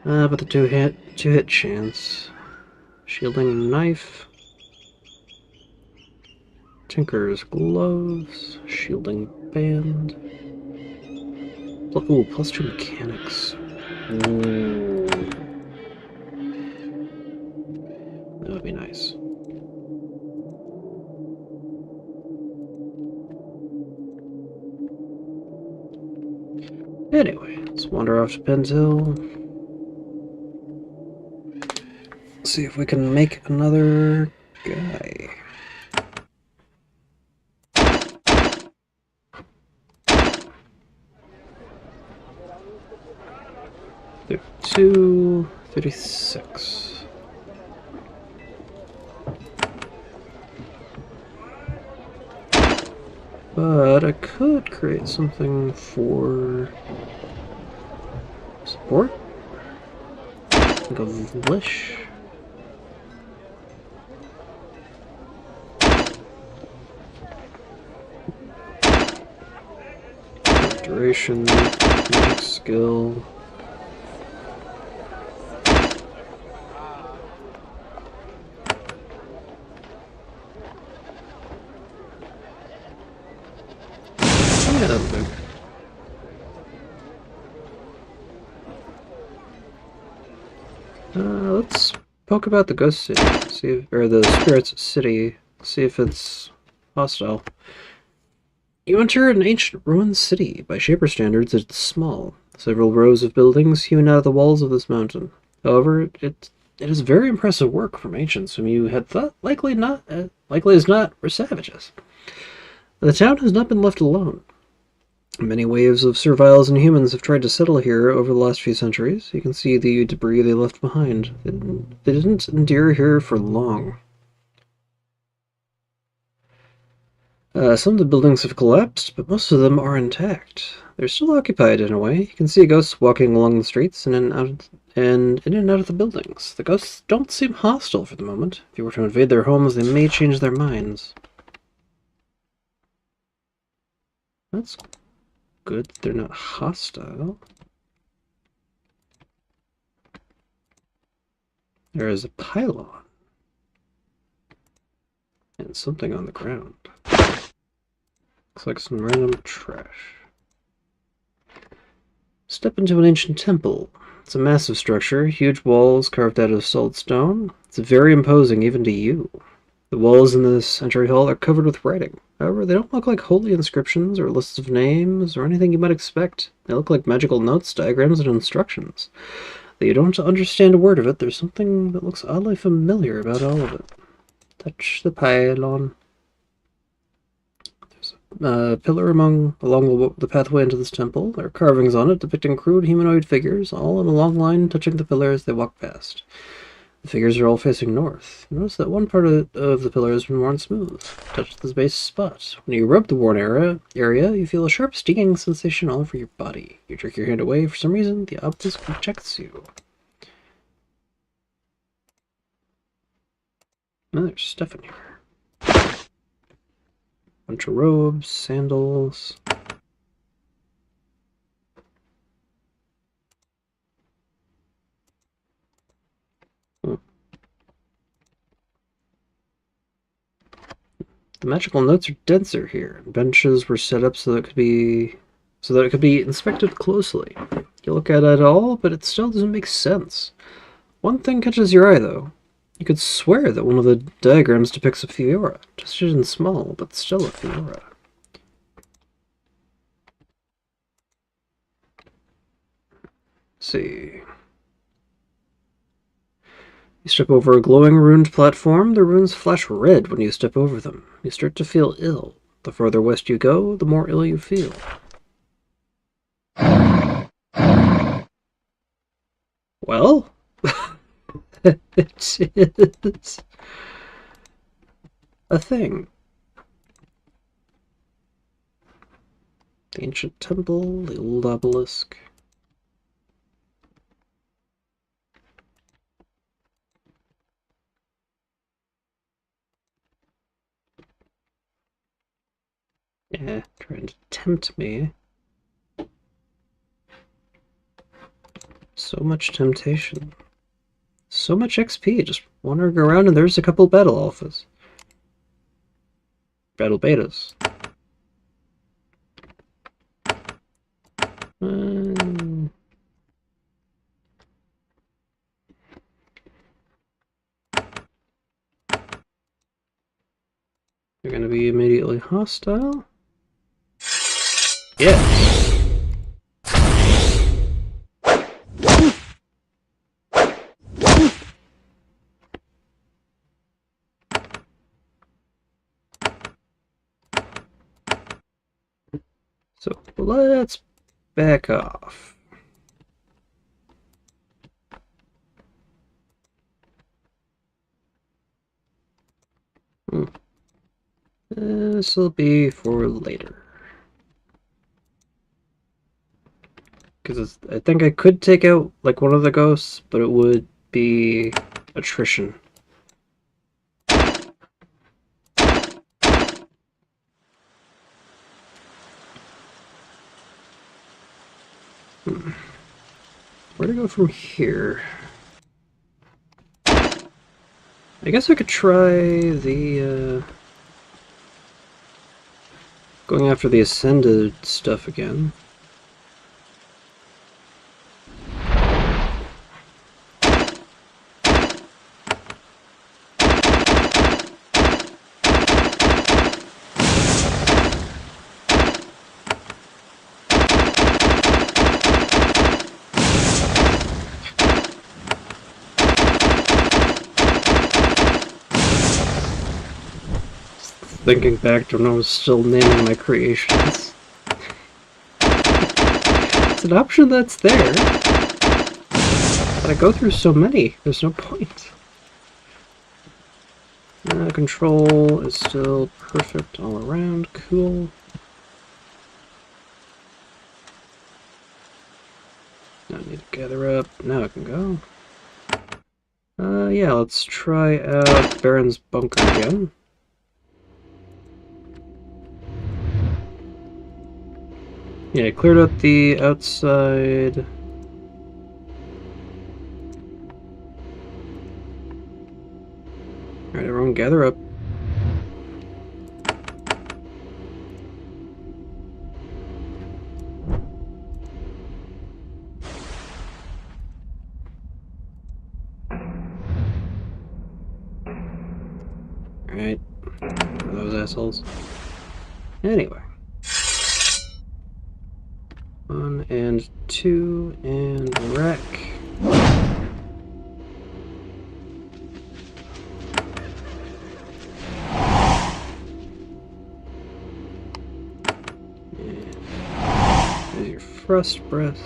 But the two hit chance. Shielding knife. Tinker's gloves, shielding band. Ooh, +2 mechanics. Ooh. That would be nice. Anyway, let's wander off to Penn's Hill. See if we can make another guy. $32, $36. But I could create something for support. Like a Vlish. Duration, magic skill. Yeah, that'll do. Let's poke about the Ghost City, see if, or the Spirits City, see if it's hostile. You enter an ancient ruined city. By Shaper standards, it's small. Several rows of buildings hewn out of the walls of this mountain. However, it is very impressive work from ancients whom you had thought likely as not were savages. The town has not been left alone. Many waves of serviles and humans have tried to settle here over the last few centuries. You can see the debris they left behind. They didn't endure here for long. Some of the buildings have collapsed, but most of them are intact. They're still occupied in a way. You can see ghosts walking along the streets and in and out of the buildings. The ghosts don't seem hostile for the moment. If you were to invade their homes, they may change their minds. That's good. They're not hostile. There is a pylon. And something on the ground. Looks like some random trash. Step into an ancient temple. It's a massive structure, huge walls carved out of solid stone. It's very imposing even to you. The walls in this entry hall are covered with writing. However, they don't look like holy inscriptions or lists of names or anything you might expect. They look like magical notes, diagrams, and instructions. Though you don't understand a word of it, there's something that looks oddly familiar about all of it. Touch the pylon. There's a pillar along the pathway into this temple. There are carvings on it depicting crude humanoid figures, all in a long line touching the pillar as they walk past. The figures are all facing north. Notice that one part of the pillar has been worn smooth. Touch the base spot. When you rub the worn area, you feel a sharp stinging sensation all over your body. You jerk your hand away. For some reason, the obelisk rejects you. Oh, there's stuff in here. Bunch of robes, sandals. The magical notes are denser here. Benches were set up so that it could be inspected closely. You look at it all, but it still doesn't make sense. One thing catches your eye, though. You could swear that one of the diagrams depicts a Fiora, just in small, but still a Fiora. Let's see. You step over a glowing ruined platform. The runes flash red when you step over them. You start to feel ill. The further west you go, the more ill you feel. Well, it is a thing. The ancient temple, the old obelisk. Yeah, trying to tempt me. So much temptation. So much XP, just wandering around and there's a couple battle alphas. battle betas. They're going to be immediately hostile. Yes. So let's back off. This will be for later. Because I think I could take out like one of the ghosts, but it would be attrition. Where to go from here? I guess I could try the going after the ascended stuff again. Thinking back to when I was still naming my creations. It's an option that's there. But I go through so many, there's no point. Control is still perfect all around, cool. Now I need to gather up, now I can go. Yeah, let's try out Baron's bunker again. Yeah, I cleared out the outside. Alright, everyone gather up. Alright, those assholes. Anyway. 1 and 2 and wreck. And there's your frost breath.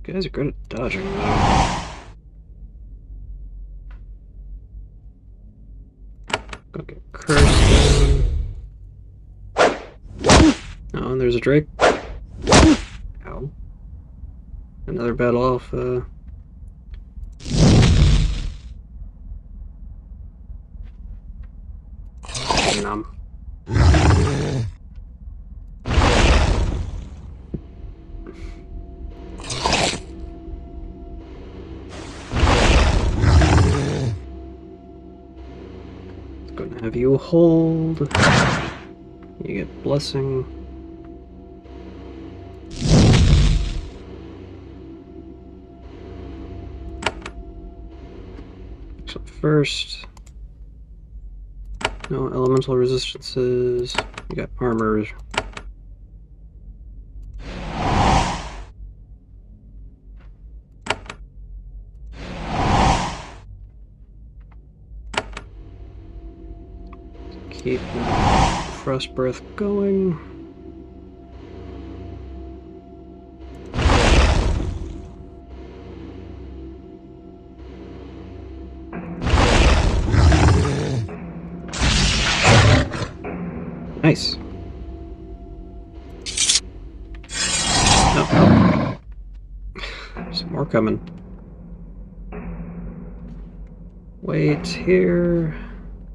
You guys are good at dodging though. Go get cursed down. Oh, and there's a Drake. Ow. Another battle alpha. Nom. Gonna have you hold. You get blessing. So first, no elemental resistances. You got armor. Keep frost breath going. Nice. Oh. Some more coming. Wait here.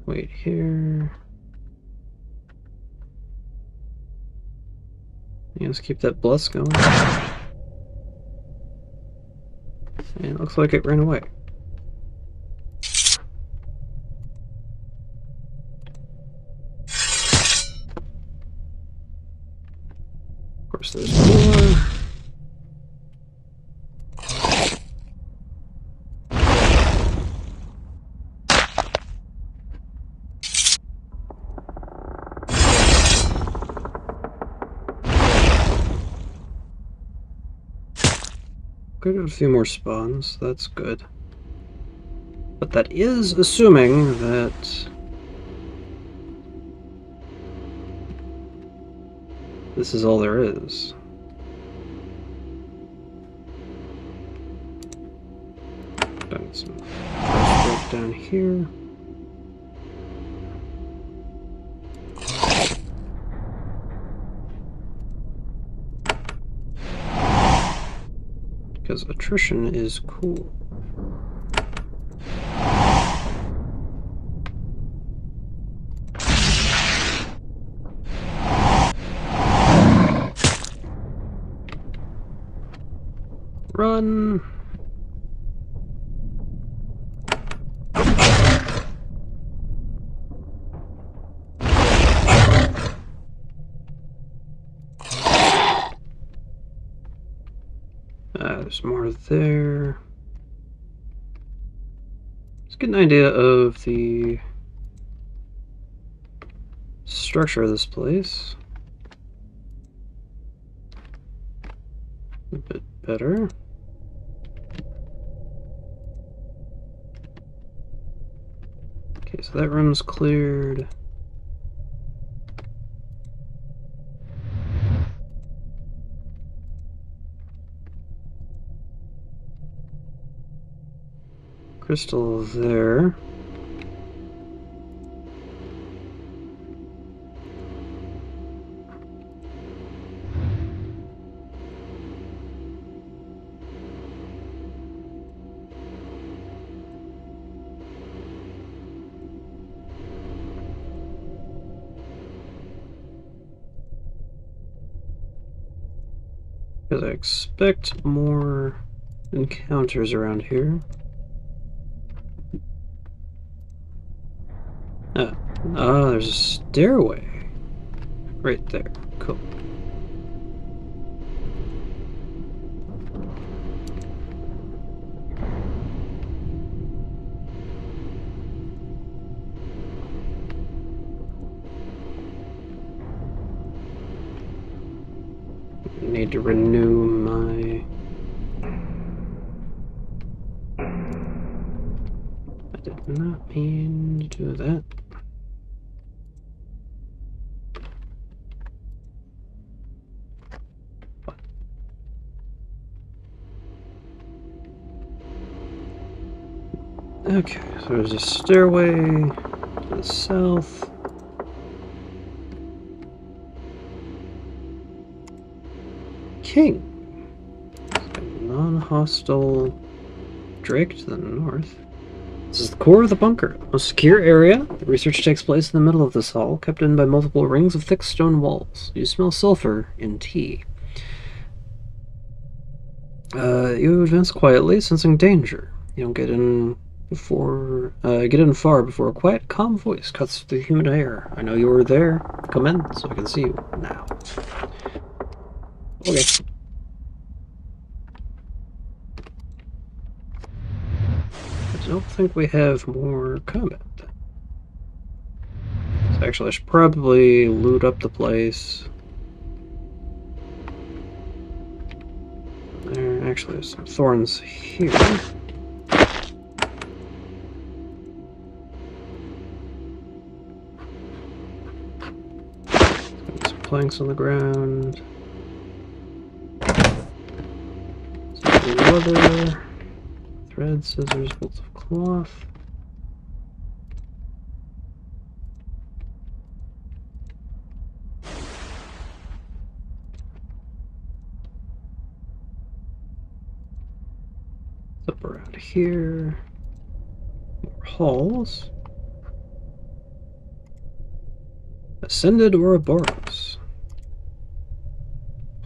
Wait here. Yeah, let's keep that bless going. And it looks like it ran away. Of course, there's more. Could have a few more spawns, that's good. But that is assuming that this is all there is. Done some stuff down here. Because attrition is cool. Run! There's more there. Let's get an idea of the structure of this place. A bit better. Okay, so that room's cleared. Crystal there. Because I expect more encounters around here. Oh, there's a stairway right there. Cool. Need to renew my... I did not mean to do that. Okay, so there's a stairway to the south. King. Non-hostile Drake to the north. This is the core of the bunker. A secure area. The research takes place in the middle of this hall, kept in by multiple rings of thick stone walls. You smell sulfur in tea. You advance quietly, sensing danger. You don't get in far before a quiet, calm voice cuts through the humid air. I know you were there. Come in, so I can see you now. Okay. I don't think we have more combat. So actually, I should probably loot up the place. There's some thorns here. Some planks on the ground. Some leather. Thread, scissors, bolts of cloth. Up around here. More halls. Ascended Ouroboros.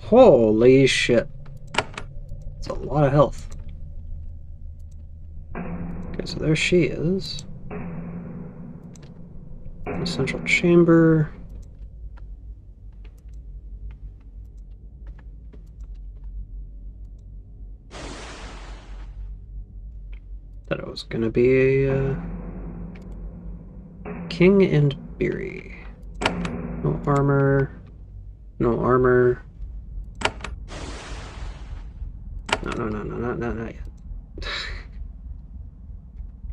Holy shit. That's a lot of health. Okay, so there she is. The central chamber. Thought it was gonna be a King and Beery. No armor. No armor. No, not yet.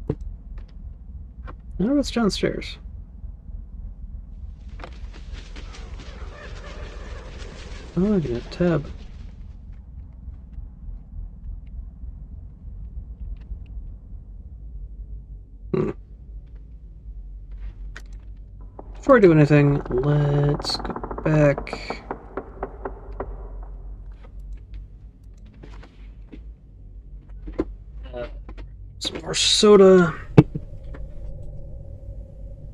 I wonder what's downstairs. Oh, I can hit tab. Before I do anything, let's go back. Some more soda.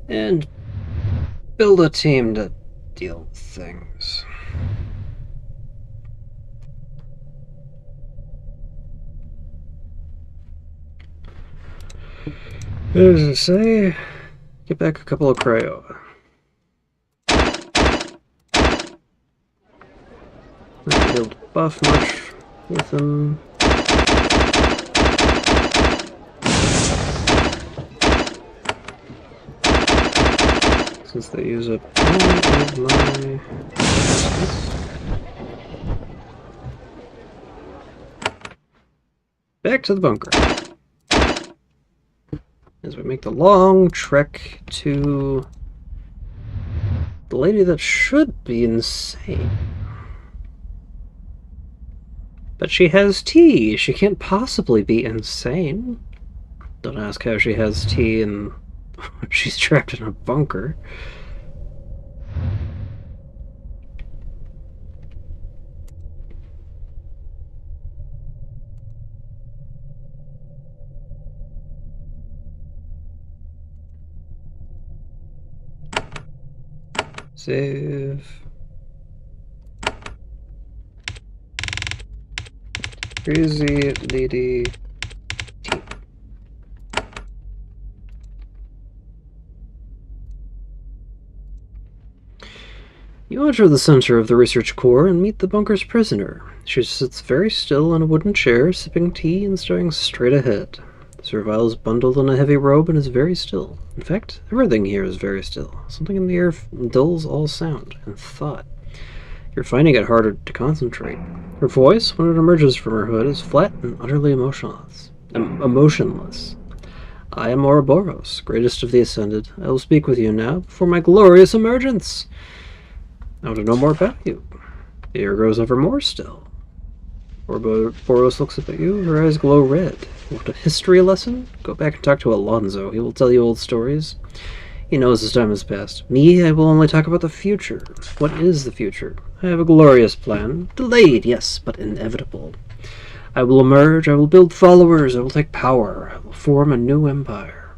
And build a team to deal with things. As I say, get back a couple of cryo. Not be able to buff much with them. Since they use up all of my back to the bunker. As we make the long trek to the lady that should be insane. But she has tea. She can't possibly be insane. Don't ask how she has tea and she's trapped in a bunker. Save. Crazy lady tea. You enter the center of the research core and meet the bunker's prisoner. She sits very still in a wooden chair, sipping tea and staring straight ahead. The servile is bundled in a heavy robe and is very still. In fact, everything here is very still. Something in the air dulls all sound and thought. You're finding it harder to concentrate. Her voice, when it emerges from her hood, is flat and utterly emotionless. I am Ouroboros, greatest of the Ascended. I will speak with you now before my glorious emergence. I want to know more about you. The air grows ever more still. Ouroboros looks up at you, her eyes glow red. You want a history lesson? Go back and talk to Alonzo. He will tell you old stories. He knows his time has passed. Me, I will only talk about the future. What is the future? I have a glorious plan. Delayed, yes, but inevitable. I will emerge, I will build followers, I will take power, I will form a new empire.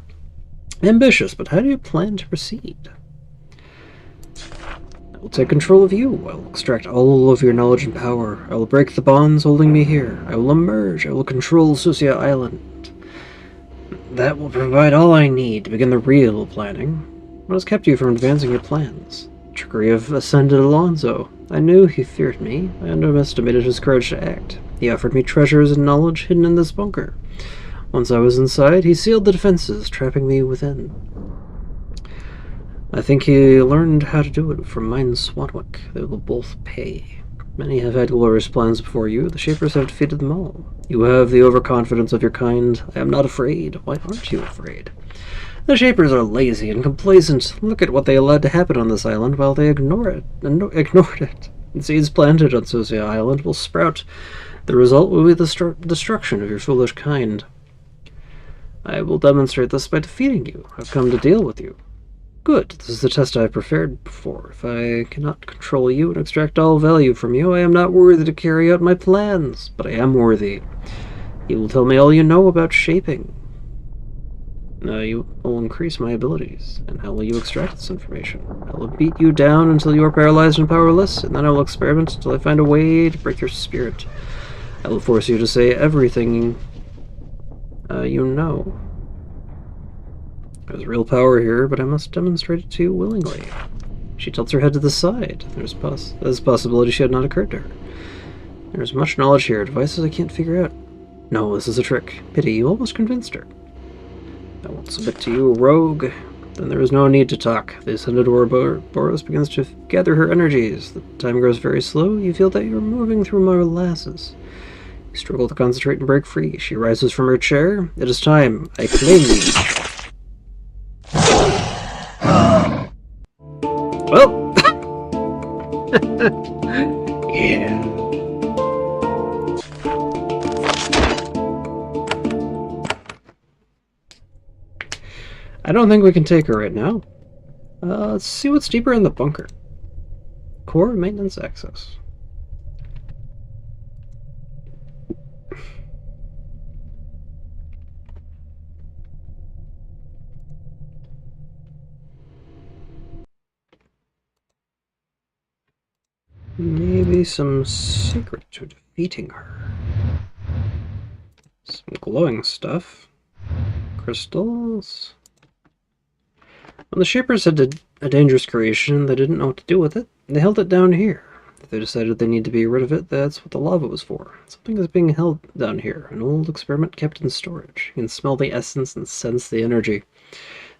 Ambitious, but how do you plan to proceed? I will take control of you. I will extract all of your knowledge and power. I will break the bonds holding me here. I will emerge. I will control Susia Island. That will provide all I need to begin the real planning. What has kept you from advancing your plans? Trickery of Ascended Alonzo. I knew he feared me. I underestimated his courage to act. He offered me treasures and knowledge hidden in this bunker. Once I was inside, he sealed the defenses, trapping me within. I think he learned how to do it from mine Swanwick. They will both pay. Many have had glorious plans before you. The Shapers have defeated them all. You have the overconfidence of your kind. I am not afraid. Why aren't you afraid? The Shapers are lazy and complacent. Look at what they allowed to happen on this island while they ignored it. The seeds planted on Susia Island will sprout. The result will be the destruction of your foolish kind. I will demonstrate this by defeating you. I've come to deal with you. Good. This is the test I have prepared for. If I cannot control you and extract all value from you, I am not worthy to carry out my plans. But I am worthy. You will tell me all you know about shaping. You will increase my abilities. And how will you extract this information? I will beat you down until you are paralyzed and powerless, and then I will experiment until I find a way to break your spirit. I will force you to say everything you know. There's real power here, but I must demonstrate it to you willingly. She tilts her head to the side. There's a possibility she had not occurred to her. There's much knowledge here, devices I can't figure out. No, this is a trick. Pity, you almost convinced her. I won't submit to you, rogue. Then there is no need to talk. The ascended Boros begins to gather her energies. The time grows very slow. You feel that you are moving through molasses. You struggle to concentrate and break free. She rises from her chair. It is time. I claim you. Well. Yeah. I don't think we can take her right now. Let's see what's deeper in the bunker. Core maintenance access. Maybe some secret to defeating her. Some glowing stuff. Crystals. When the Shapers had a dangerous creation, they didn't know what to do with it. They held it down here. If they decided they need to be rid of it, that's what the lava was for. Something is being held down here. An old experiment kept in storage. You can smell the essence and sense the energy.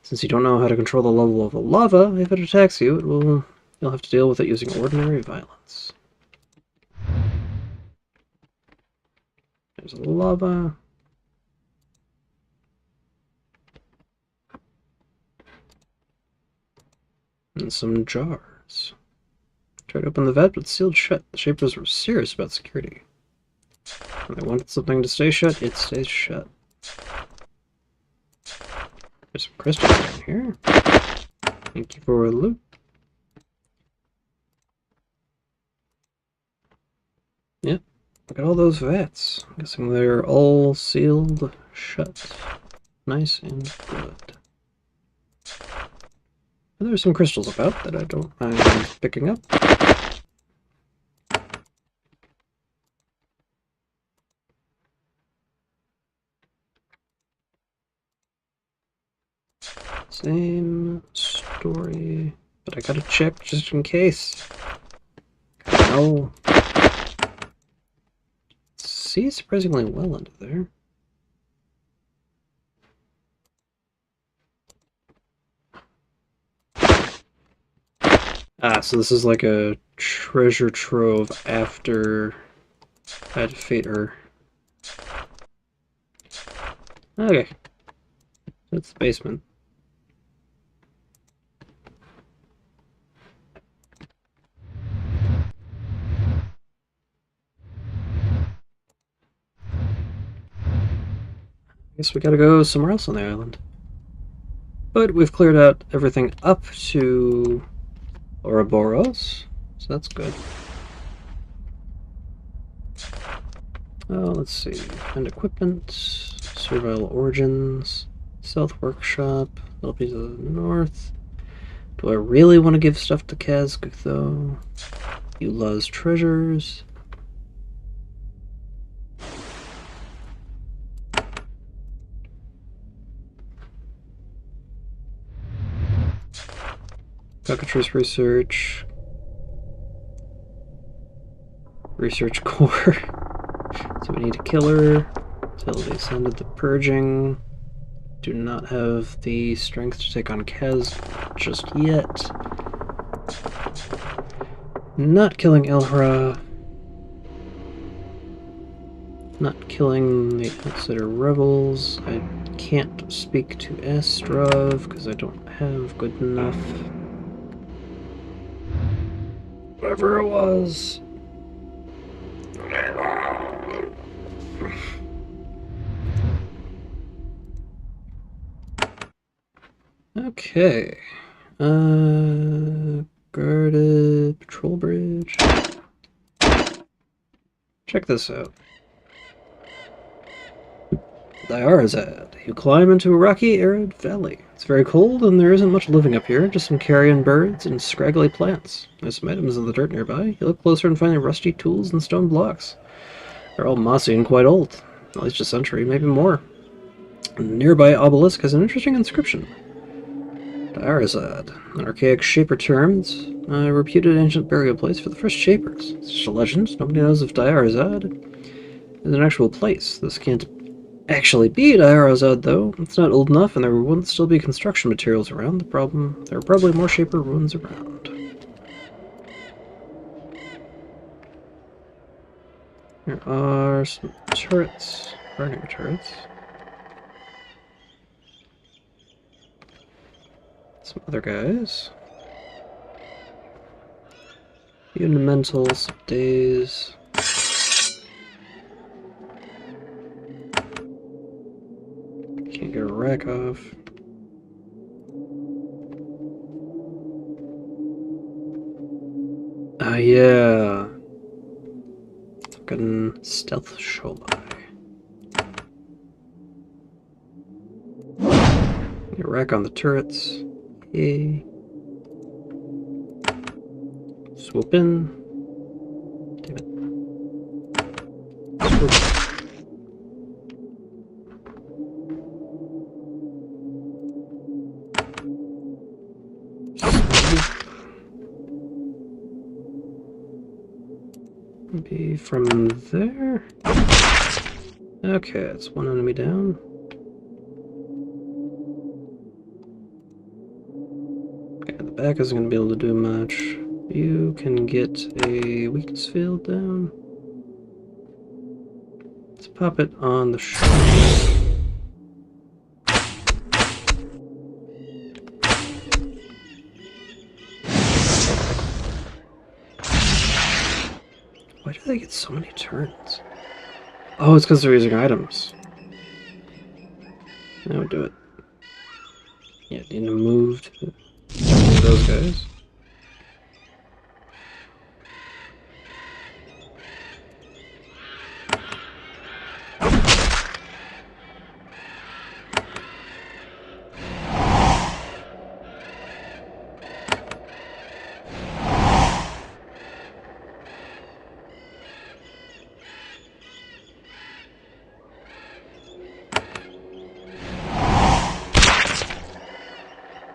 Since you don't know how to control the level of the lava, if it attacks you, you'll have to deal with it using ordinary violence. There's lava. And some jars. Tried to open the vat, but sealed shut. The Shapers were serious about security. When they wanted something to stay shut, it stays shut. There's some crystals down here. Thank you for the loot. Yep, look at all those vats. I'm guessing they're all sealed shut. Nice and good. There's some crystals about that I'm picking up. Same story, but I gotta check just in case. Oh, see surprisingly well under there. Ah, so this is like a treasure trove after I defeat her. Okay. That's the basement. I guess we gotta go somewhere else on the island. But we've cleared out everything up to Ouroboros, so that's good. Oh, let's see. Find equipment, servile origins, stealth workshop, little piece of the north. Do I really want to give stuff to Kazg, though? Eulah's treasures. Cockatrice research. Research core. So we need a killer. Till they ascended the purging. Do not have the strength to take on Kaz just yet. Not killing Elhra. Not killing the outsider rebels. I can't speak to Astrov because I don't have good enough. Whatever it was. Okay. Guarded patrol bridge. Check this out. Diarazad. You climb into a rocky, arid valley. It's very cold, and there isn't much living up here, just some carrion birds and scraggly plants. There's some items in the dirt nearby. You look closer and find rusty tools and stone blocks. They're all mossy and quite old. At least a century, maybe more. A nearby obelisk has an interesting inscription. Diarazad, an archaic shaper term. It's a reputed ancient burial place for the first shapers. It's just a legend. Nobody knows if Diarazad is an actual place. This can't actually be Diarazad, though. It's not old enough, and there wouldn't still be construction materials around. There are probably more shaper ruins around. There are some turrets. Burning turrets. Some other guys. Fundamentals, days. Can't get a rack off. Ah, yeah. Fucking stealth Sholai. Get a rack on the turrets. Yay. Swoop in. Damn it. Swoop. Maybe from there? Okay, it's one enemy down. Okay, the back isn't going to be able to do much. You can get a weakness field down. Let's pop it on the shoulder. Why do they get so many turns? Oh, it's because they're using items. That would do it. Yeah, need to move to those guys.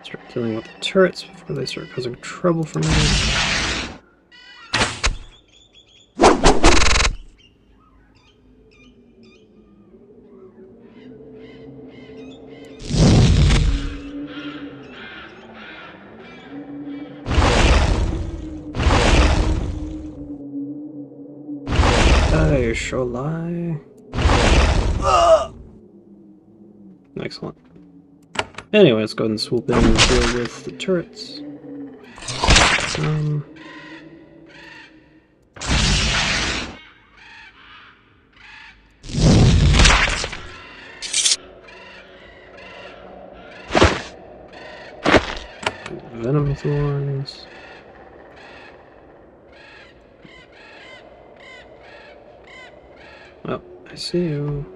Start dealing with the turrets before they start causing trouble for me. Die, Sholai. Excellent. Anyway, let's go ahead and swoop in and deal with the turrets. Venom thorns. Oh, I see you.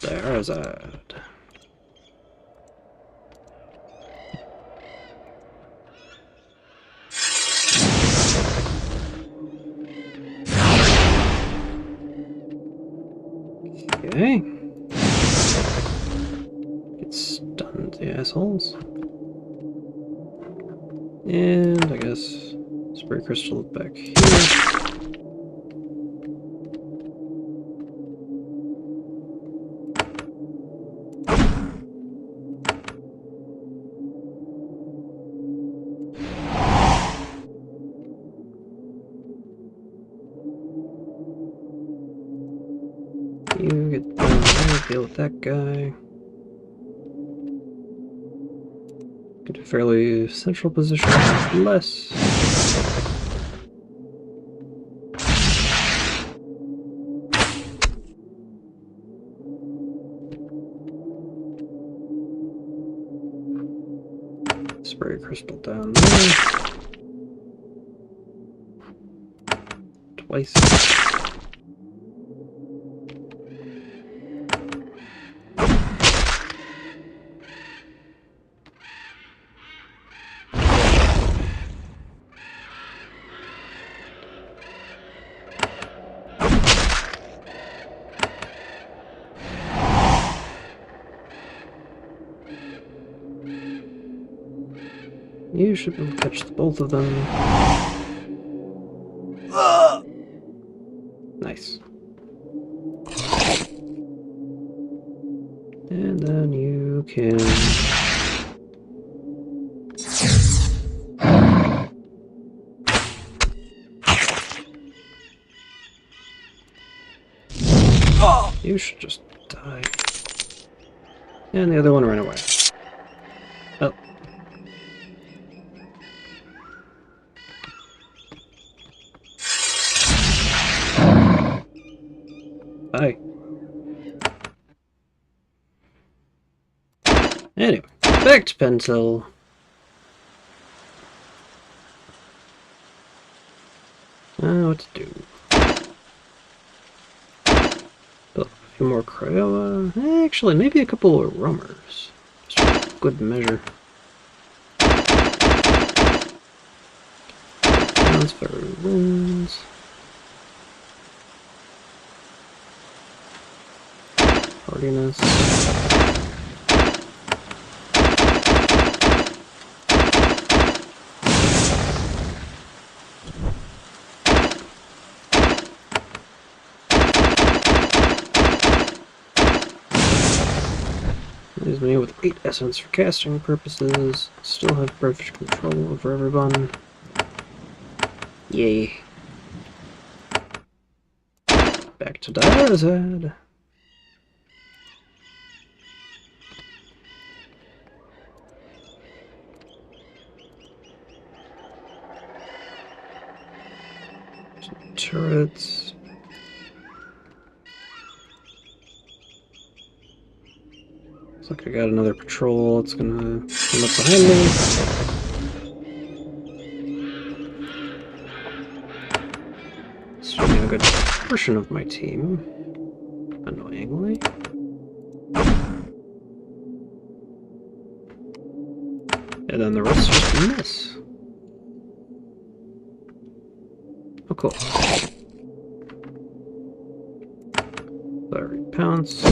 There's Azad. Okay. Get stunned, the assholes. And I guess spray crystal back here. You get down there, deal with that guy. Get a fairly central position, less. Spray crystal down there. twice. You should be able to catch both of them. Nice. And then you can... You should just die. And the other one ran away. Oh. Bye. Anyway, back to Pentel. What to do? Build a few more Crayola. Actually, maybe a couple of Rummers. Just for good measure. Transfer winds. Hardiness. Leaves me with 8 essence for casting purposes. Still have perfect control over everyone. Yay. Back to Diazad. Some turrets. Looks like I got another patrol. It's gonna come up behind me. Streaming a good portion of my team, annoyingly. And then the rest just miss. Oh, cool. Flurry pounce.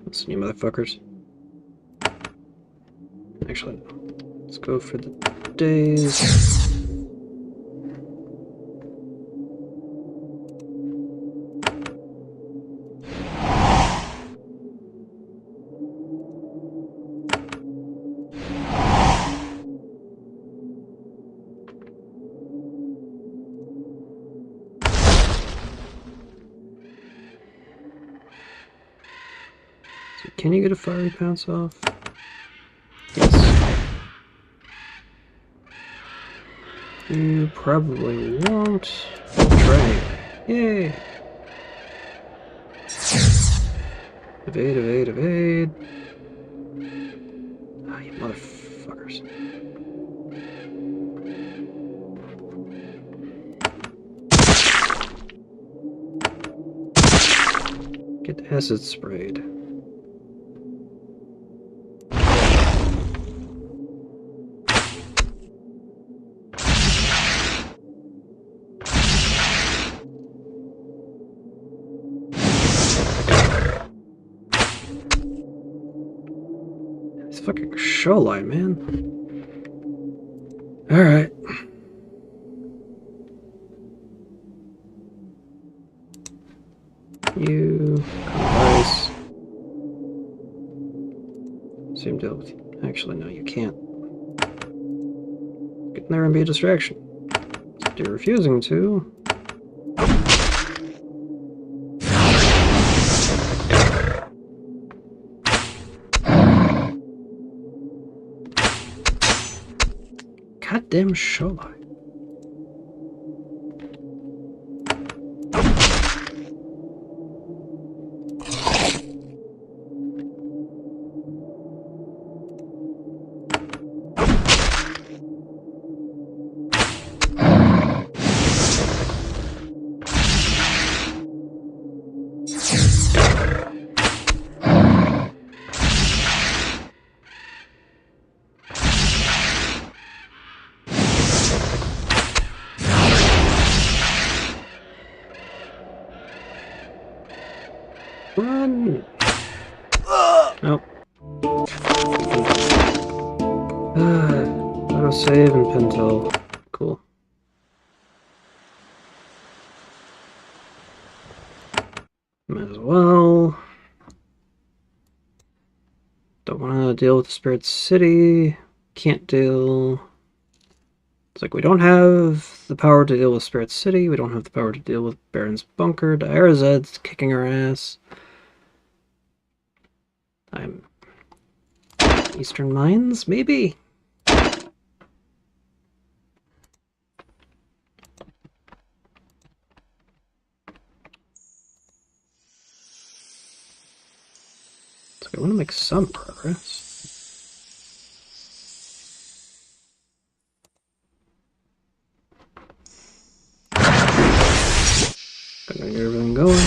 Listen, you motherfuckers. Actually, no. Let's go for the days. Can you get a fiery pounce off? Yes. You probably won't. I'll try anyway. Yay! Evade, evade, evade. Ah, you motherfuckers. Get acid sprayed. Fucking shoreline, man. Alright. You ice. Same deal with you. Actually, no, you can't. Get in there and be a distraction. If you're refusing to. Goddamn shoreline. Run! Nope. Auto save and Pentel. Cool. Might as well. Don't want to deal with the Spirit City. Can't deal. It's like we don't have the power to deal with Spirit City. We don't have the power to deal with Baron's Bunker. Dairazed's kicking our ass. I'm Eastern Mines, maybe? So I want to make some progress. Gonna get everything going.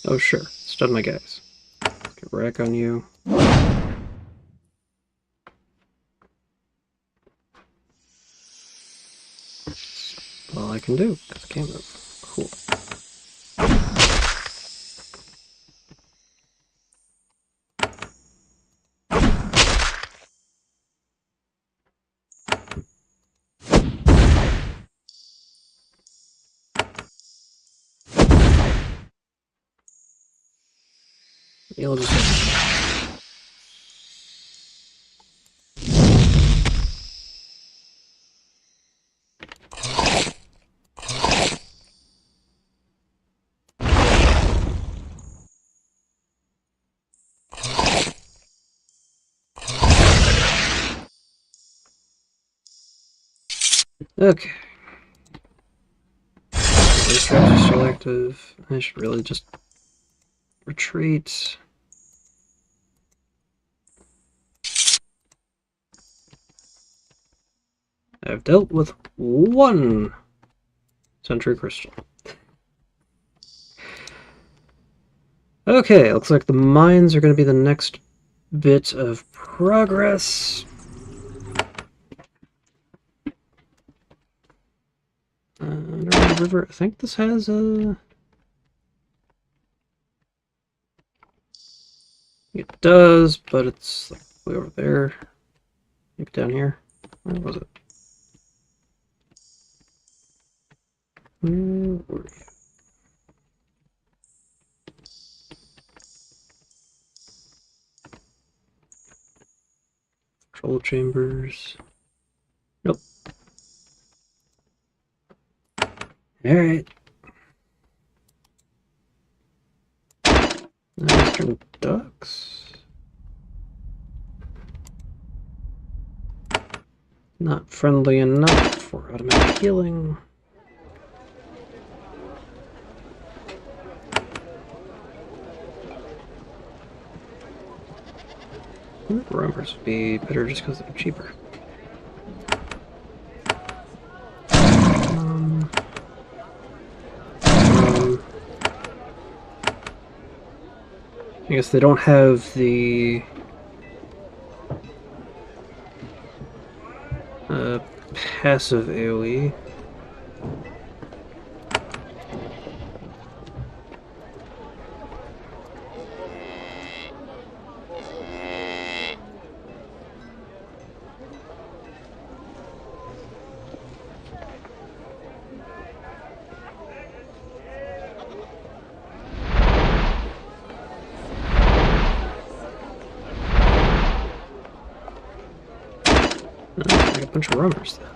Oh sure, stun my guys. Get rack on you. All I can do, because I can't move. Cool. You'll just... Okay. These traps are still active. I should really just retreat. I've dealt with one Sentry Crystal. Okay, looks like the mines are going to be the next bit of progress. River. I think this has a... It does, but it's like way over there. Maybe down here. Where was it? Where were you? Control chambers. Nope. Alright. Eastern Ducks. Not friendly enough for automatic healing. Roamers would be better just because they're cheaper. I guess they don't have the passive AoE. Like a bunch of roamers then.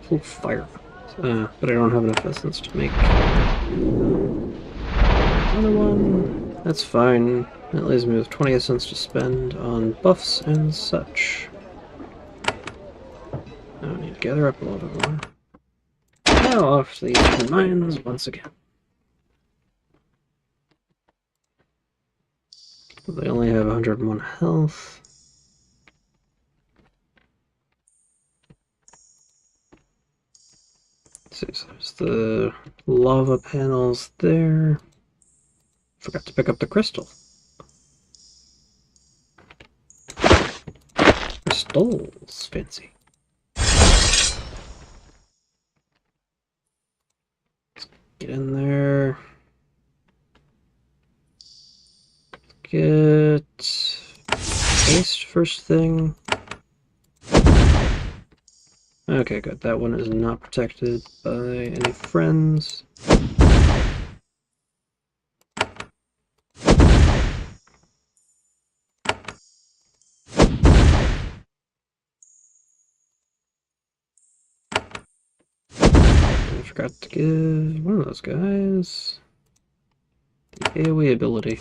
Full fire. But I don't have enough essence to make another one. That's fine. That leaves me with 20 essence to spend on buffs and such. Now I need to gather up a little bit more. Now off to the Eastern Mines once again. They only have 101 health. see, so there's the lava panels there. Forgot to pick up the crystal. Crystals, fancy. Let's get in there. Get paste first thing. Okay, good. That one is not protected by any friends. I forgot to give one of those guys the AoE ability.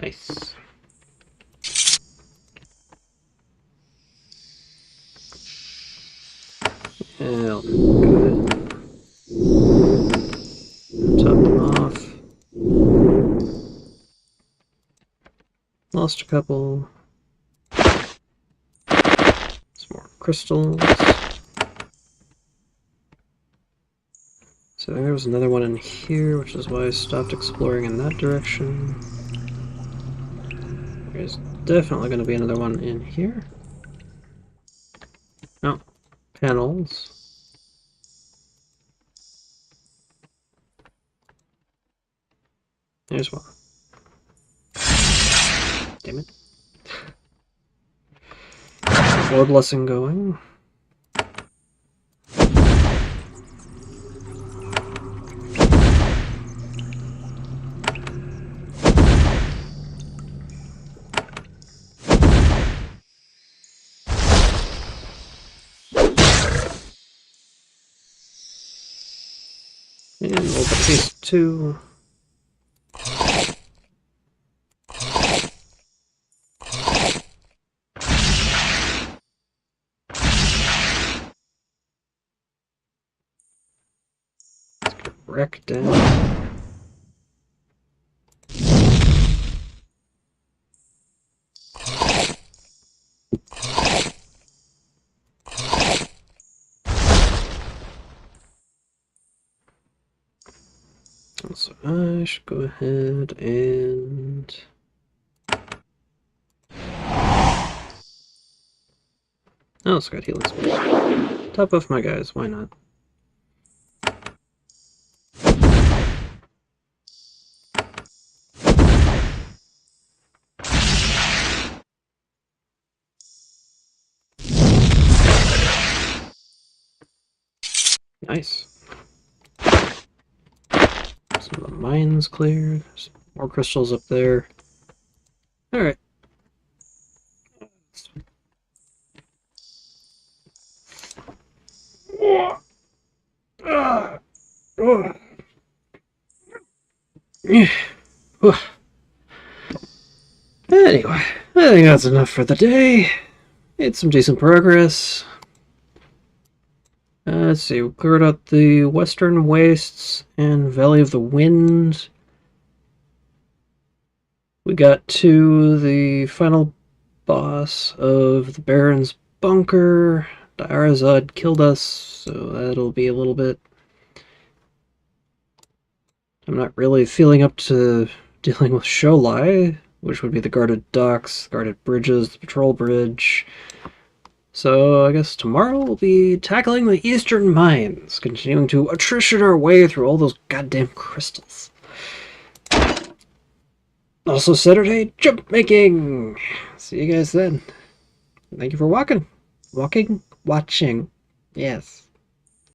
Nice. Yeah, good. Top them off. Lost a couple. Some more crystals. So there was another one in here, which is why I stopped exploring in that direction. There's definitely going to be another one in here. No. Panels. There's one. Damn it. More blessing going. And we'll put these two. Let's get wrecked down. So I should go ahead and oh, it's got healing spells. Top off my guys, why not? Nice. Some of the mines cleared. There's more crystals up there. Alright. Anyway, I think that's enough for the day. Made some decent progress. Let's see, we cleared out the Western Wastes and Valley of the Wind. We got to the final boss of the Baron's Bunker. Azathuul killed us, so that'll be a little bit. I'm not really feeling up to dealing with Sholai, which would be the guarded docks, guarded bridges, the patrol bridge. So I guess tomorrow we'll be tackling the Eastern Mines, continuing to attrition our way through all those goddamn crystals. Also Saturday, jump making! See you guys then. Thank you for watching. Yes.